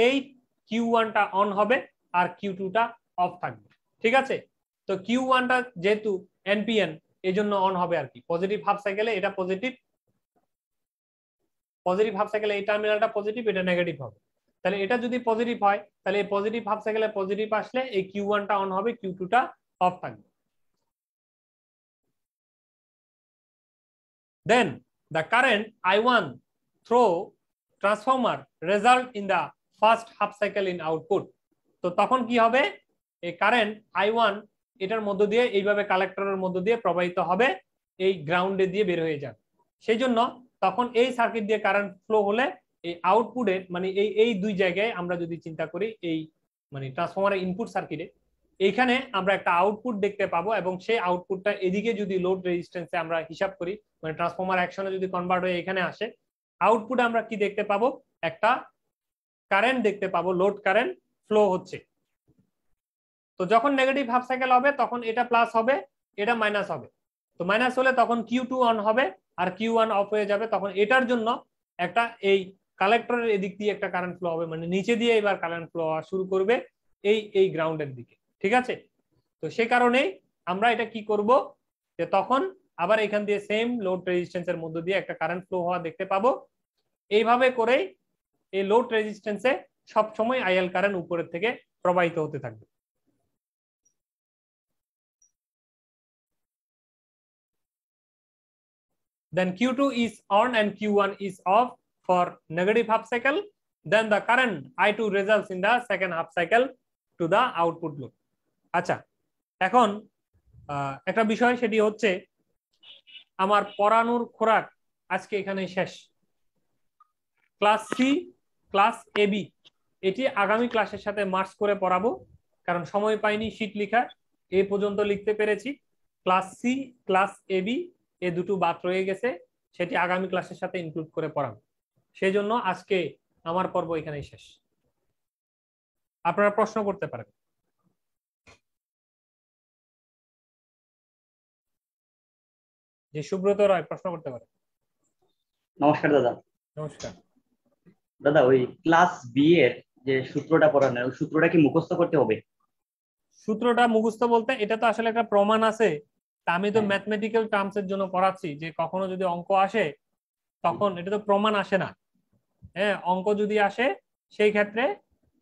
এই Q1 টা অন হবে আর Q2 টা অফ থাকবে। ঠিক আছে, তো Q1 টা যেহেতু NPN এই জন্য অন হবে আর কি। পজিটিভ হাফ সাইকেলে এটা পজিটিভ হাফ সাইকেলে এই টার্মিনালটা পজিটিভ, এটা নেগেটিভ হবে। তাহলে এটা যদি পজিটিভ হয়, তাহলে এই পজিটিভ হাফ সাইকেলে পজিটিভ আসলে এই Q1 টা অন হবে, Q2 টা অফ থাকবে। Then the current I1 through transformer result in the first half cycle in output. তো তখন কি হবে? এই কারেন্ট I1 এটার মধ্য দিয়ে এইভাবে কালেক্টরের মধ্য দিয়ে প্রবাহিত হবে, এই গ্রাউন্ডে দিয়ে বের হয়ে যাবে। সেই জন্য তখন এই সার্কিট দিয়ে কারেন্ট ফ্লো হলে এই আউটপুটে, মানে এই দুই জায়গায় আমরা যদি চিন্তা করি, এই মানে ট্রান্সফরমারের ইনপুট সার্কিটে এইখানে আমরা একটা আউটপুট দেখতে পাবো এবং সেই আউটপুটটা এদিকে যদি লোড রেজিস্ট্যান্সে আমরা হিসাব করি, মানে ট্রান্সফরমার অ্যাকশনে যদি কনভার্ট হয়ে এখানে আসে, আউটপুটে আমরা কি দেখতে পাবো, একটা কারেন্ট দেখতে পাবো, লোড কারেন্ট ফ্লো হচ্ছে। তো যখন নেগেটিভ হাফ সাইকেল হবে তখন এটা প্লাস হবে, এটা মাইনাস হবে। তো মাইনাস হলে তখন Q2 অন হবে আর Q1 অফ হয়ে যাবে। তখন এটার জন্য একটা এই কালেক্টরের এদিক দিয়ে একটা কারেন্ট ফ্লো হবে, মানে নিচে দিয়ে এবার কারেন্ট ফ্লো হওয়া শুরু করবে এই গ্রাউন্ডের দিকে, ঠিক আছে? তো সেই কারণেই আমরা এটা কি করব, যে তখন আবার এখান দিয়ে সেম লোড রেজিস্ট্যান্সের মধ্য দিয়ে একটা কারেন্ট ফ্লো হওয়া দেখতে পাবো। এইভাবে করেই এই লোড রেজিস্ট্যান্সে সব সময় আইএল কারেন্ট উপরের থেকে প্রবাহিত হতে থাকবে। Then Q2 is on and Q1 is off for negative half cycle. Then the current I2 results in the second half cycle to the output load. আচ্ছা, এখন একটা বিষয়, সেটি হচ্ছে আমার পড়ানোর খোরাক আজকে এখানে শেষ। ক্লাস সি, ক্লাস এবি এটি আগামী ক্লাসের সাথে মার্চ করে পড়াবো, কারণ সময় পাইনি শীট লেখার, এই পর্যন্ত লিখতে পেরেছি। ক্লাস সি, ক্লাস এবি এ দুটো বাদ রয়ে গেছে, সেটি আগামী ক্লাসের সাথে ইনক্লুড করে পড়াবো। সেই জন্য আজকে আমার পর্ব এখানেই শেষ। আপনারা প্রশ্ন করতে পারেন। যে সুব্রত রায় প্রশ্ন করতে পারেন। নমস্কার দাদা। নমস্কার দাদা, ওই ক্লাস বি এর যে সূত্রটা পড়ানো, ওই সূত্রটা কি মুখস্থ করতে হবে? সূত্রটা মুখস্থ বলতে এটা তো আসলে একটা প্রমাণ আছে, তা আমি তো ম্যাথমেটিক্যাল টার্মস এর জন্য পড়াচ্ছি, যে কখনো যদি অঙ্ক আসে তখন এটা তো প্রমাণ আসে না। হ্যাঁ, অঙ্ক যদি আসে সেই ক্ষেত্রে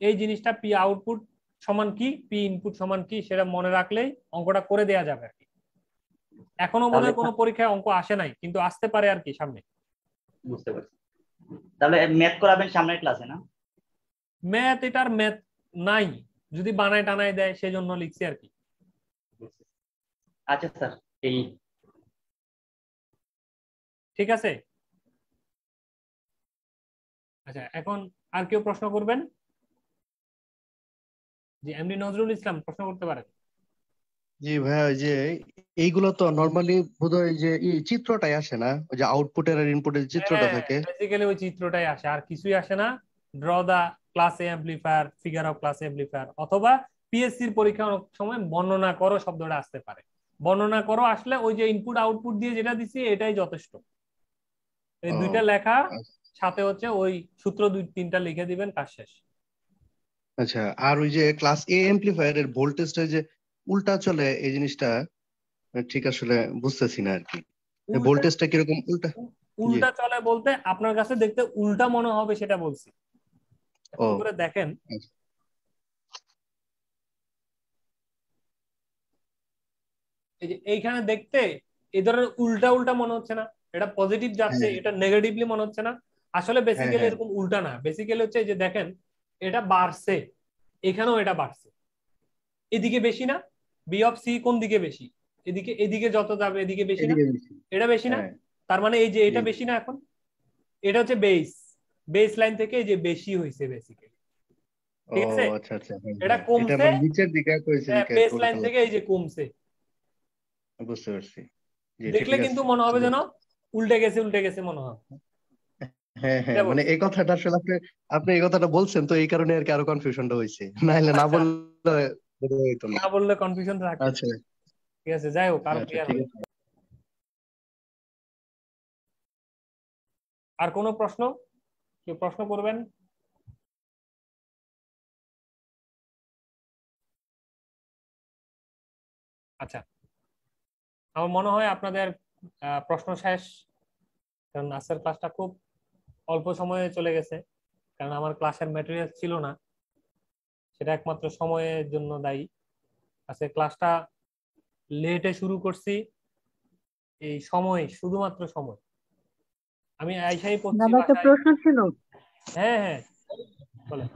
এই জিনিসটা পি আউটপুট সমান কি, পি ইনপুট সমান কি, সেটা মনে রাখলেই অঙ্কটা করে দেয়া যাবে আর কি। এখনো বোধহয় কোনো পরীক্ষায় অঙ্ক আসে নাই, কিন্তু আসতে পারে আর কি সামনে। বুঝতে পারছি। তাহলে ম্যাথ করাবেন সামনের ক্লাসে না? ম্যাথ, এটার ম্যাথ নাই, যদি বানায় টানায় দেয় সেজন্য লিখছি আর কি। আচ্ছা স্যার, এই ঠিক আছে। আচ্ছা, এখন আর কেউ প্রশ্ন করবেন? জি, এমডি নজরুল ইসলাম প্রশ্ন করতে পারেন। জি ভাইয়া, ওই যে এইগুলো তো নরমালি বোধহয় যে চিত্রটাই আসে না, ওই যে আউটপুটের আর ইনপুটের চিত্রটা থাকে। বেসিক্যালি ওই চিত্রটাই আসে, আর কিছুই আসে না। Draw the class A amplifier, figure of class A amplifier, অথবা পিএসসির পরীক্ষা অনেক সময় বর্ণনা করো শব্দটা আসতে পারে। বর্ণনা করো আসলে ওই যে ইনপুট আউটপুট দিয়ে যেটা দিছি এটাই যথেষ্ট। এই দুইটা লেখা সাথে হচ্ছে ওই সূত্র 2-3টা লিখে দিবেন, কাজ শেষ। আচ্ছা, আর ওই যে ক্লাস এ অ্যাম্পলিফায়ারের ভোল্টেজটা যে উল্টা চলে, এই জিনিসটা ঠিক আসলে বুঝতেছি না আর কি। ভোল্টেজটা কিরকম উল্টা? উল্টা চলে বলতে আপনার কাছে দেখতে উল্টা মনে হবে সেটা বলছি। একটু করে দেখেন। এই যে এইখানে দেখতে এই ধরনের উল্টা উল্টা মনে হচ্ছে না? এটা পজিটিভ যাচ্ছে, এটা নেগেটিভলি মনে হচ্ছে না? আসলে বেসিক্যালি এরকম উল্টা না, বেসিক্যালি হচ্ছে যে দেখেন এটা বাড়ছে, এখানেও এটা বাড়ছে, এদিকে বেশি না? বি অফ সি কোন দিকে বেশি? এদিকে, এদিকে যত যাবে এদিকে বেশি না? এটা বেশি না? তার মানে এই যে এটা বেশি না, এখন এটা হচ্ছে বেস লাইন থেকে এই যে বেশি হয়েছে বেসিক্যালি, ঠিক আছে? আচ্ছা আচ্ছা, এটা কমছে নিচের দিকে কইছে, বেস লাইন থেকে এই যে কমছে, বুঝতে পারছি। দেখলে কিন্তু মনে হবে যেন উল্টে গেছে মনে হবে। হ্যাঁ হ্যাঁ, মানে এই কথাটা আসলে আপনি এই কথাটা বলছেন তো, এই কারণে আর কি আরো কনফিউশনটা হইছে, নাইলে না বললে না বললে কনফিউশন থাকে। আচ্ছা ঠিক আছে, যাই হোক, আরো ক্লিয়ার হবে। আর কোনো প্রশ্ন? কেউ প্রশ্ন করবেন? আচ্ছা, আমার মনে হয় আপনাদের প্রশ্ন শেষ, কারণ আজকের ক্লাসটা খুব অল্প সময়ে চলে গেছে, কারণ আমার ক্লাসের ম্যাটেরিয়াল ছিল না, সেটা একমাত্র সময়ের জন্য দায়ী। আজকে ক্লাসটা লেটে শুরু করছি, এই সময়, শুধুমাত্র সময়। আমি আইসাই পড়ছি। একটা প্রশ্ন ছিল। হ্যাঁ হ্যাঁ, বলেন।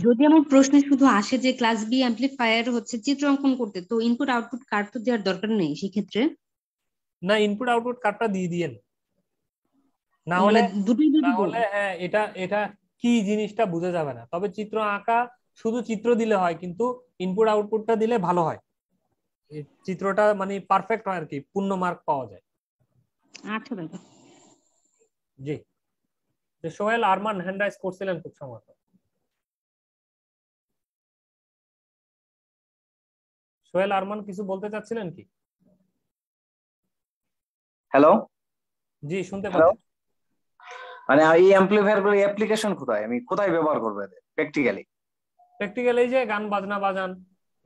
যদি আমার প্রশ্নে শুধু আসে যে ক্লাস বি অ্যাম্পলিফায়ার হচ্ছে চিত্র অঙ্কন করতে, তো ইনপুট আউটপুট কার্ড তো দেওয়ার দরকার নেই সেক্ষেত্রে? না, ইনপুট আউটপুট কার্ডটা দিয়ে দিয়েন, না হলে হ্যাঁ এটা এটা কি জিনিসটা বুঝে যাবে না। তবে চিত্র আঁকা শুধু চিত্র দিলে হয়, কিন্তু ইনপুট আউটপুটটা দিলে ভালো হয়, এই চিত্রটা মানে পারফেক্ট হয় আর কি, পূর্ণ মার্ক পাওয়া যায়। আচ্ছা দাদা। জি, সোহেল আরমান হ্যান্ড রাইজ করছিলেন খুব সম্ভবত। সোহেল আরমান কিছু বলতে চাচ্ছিলেন কি? হ্যালো, জি শুনতে হ্যালো। পাচ্ছি। মানে এই অ্যাম্পলিফায়ার গুলো অ্যাপ্লিকেশন কোথায়, আমি কোথায় ব্যবহার করবো এদের প্র্যাকটিক্যালি? প্র্যাকটিক্যাল এই যে গান বাজনা বাজান,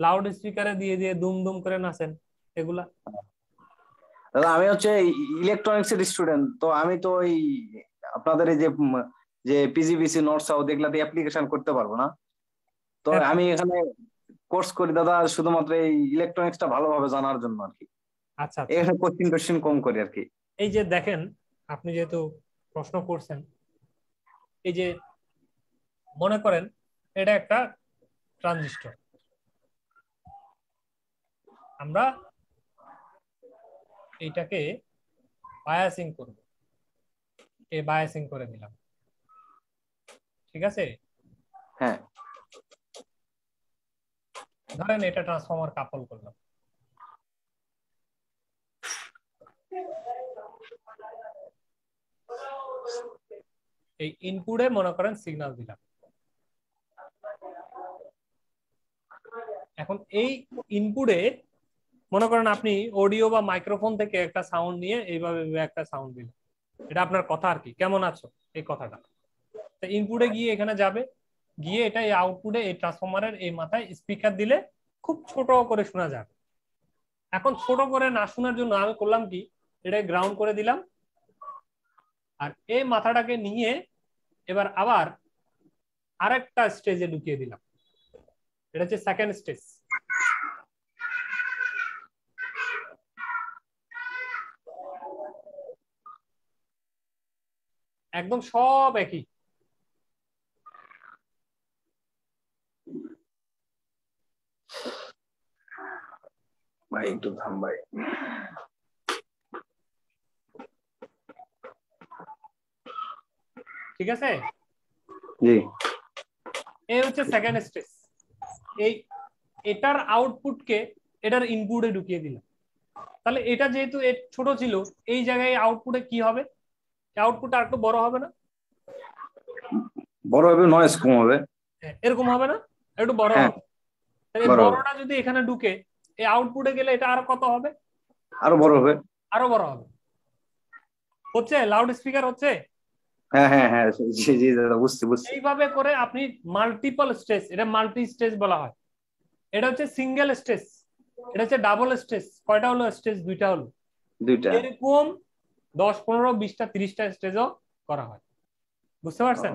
লাউড স্পিকারে দিয়ে দিয়ে দুম দুম করে নাচেন, এগুলা। দাদা আমি হচ্ছে ইলেকট্রনিক্স এর স্টুডেন্ট, তো আমি তো এই আপনাদের এই যে যে পিজিবিসি নর্থ সাউথ এগুলাতে অ্যাপ্লিকেশন করতে পারবো না। তো হ্যাঁ, আমি এখানে কোর্স করি দাদা শুধুমাত্র এই ইলেকট্রনিক্সটা ভালোভাবে জানার জন্য আর কি। আচ্ছা আচ্ছা। এখানে কোশ্চিন কম করি আর কি। এই যে দেখেন, আপনি যেহেতু প্রশ্ন করছেন, এই যে মনে করেন এটা একটা ট্রানজিস্টর, আমরা এইটাকে বায়াসিং করব, এই বায়াসিং করে দিলাম, ঠিক আছে? হ্যাঁ, ধরেন এটা ট্রান্সফরমার কাপল করলাম, এই ইনপুটে মনে করেন সিগন্যাল দিলাম। এখন এই ইনপুটে মনে করেন আপনি অডিও বা মাইক্রোফোন থেকে একটা সাউন্ড নিয়ে এইভাবে একটা সাউন্ড দিলেন, এটা আপনার কথা আর কি, কেমন আছো এই কথাটা। ইনপুটে গিয়ে এখানে যাবে, গিয়ে এটা এই আউটপুটে এই ট্রান্সফরমারের এই মাথায় স্পিকার দিলে খুব ছোট করে শোনা যাবে। এখন ছোট করে না শোনার জন্য আমি করলাম কি, এটা গ্রাউন্ড করে দিলাম, আর এই মাথাটাকে নিয়ে এবার আবার আরেকটা স্টেজে ঢুকিয়ে দিলাম, এটা হচ্ছে সেকেন্ড স্টেজ। একদম সব একই। ভাই একটু থাম ভাই। ঠিক আছে, জি, এই হচ্ছে সেকেন্ড স্টেজ। এই এটার আউটপুটকে এটার ইনপুটে ঢুকিয়ে দিলাম, তাহলে এটা যেহেতু ছোট ছিল, এই জায়গায় আউটপুটে কি হবে, আউটপুট আর একটু বড় হবে না? বড় হবে, নয়েজ কম হবে। এরকম হবে না, একটু বড় হ্যাঁ, হবে। তাহলে বড় হবে। বড়টা যদি এখানে ঢুকে এই আউটপুটে গেলে এটা আরো কত হবে? আরো বড় হবে। আরো বড় হবে। হচ্ছে লাউড স্পিকার হচ্ছে। হ্যাঁ হ্যাঁ হ্যাঁ, জি জি দাদা, বুঝছি। এইভাবে করে আপনি মাল্টিপল স্টেজ, এটা মাল্টি স্টেজ বলা হয়। এটা হচ্ছে সিঙ্গেল স্টেজ, এটা হচ্ছে ডাবল স্টেজ। কয়টা হলো স্টেজ? দুইটা হলো। দুইটা। এরকম 10, 15, 20টা 30টা স্টেজও করা হয়। বুঝতে পারছেন?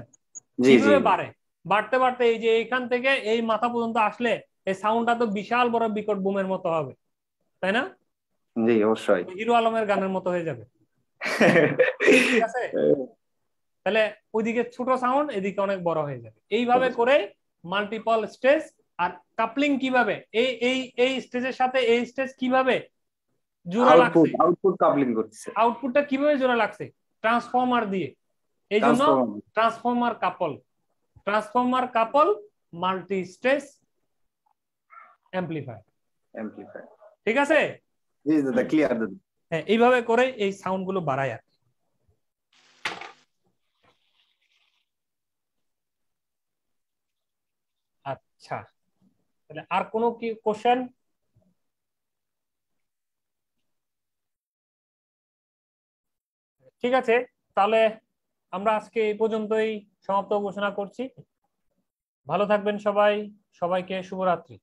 জি জি। কিভাবে বাড়ে, বাড়তে বাড়তে এই যে এখান থেকে এই মাথা পর্যন্ত আসলে এই সাউন্ডটা তো বিশাল বড় বিকট বুমের মতো হবে, তাই না? জি অবশ্যই। হিরো আলমের গানের মতো হয়ে যাবে, ঠিক আছে? তাহলে ওইদিকে ছোট সাউন্ড, এদিকে অনেক বড় হয়ে যাবে। এইভাবে করে মাল্টিপল স্টেজ। আর কাপলিং কিভাবে, এই এই এই স্টেজের সাথে এই স্টেজ কিভাবে জোড়া লাগছে, আউটপুট কাপলিং করতেছে, আউটপুটটা কিভাবে জোড়া লাগছে? ট্রান্সফরমার দিয়ে। এই জন্য ট্রান্সফরমার কাপল মাল্টি স্টেজ অ্যাম্পলিফায়ার। ঠিক আছে? জি দাদা, ক্লিয়ার দাদা। হ্যাঁ, এইভাবে করে এই সাউন্ড গুলো বাড়ায়। আর আচ্ছা, তাহলে আর কোনো কি কোশ্চেন? ঠিক আছে, তাহলে আমরা আজকে এই পর্যন্তই সমাপ্ত ঘোষণা করছি। ভালো থাকবেন সবাই, সবাইকে শুভরাত্রি।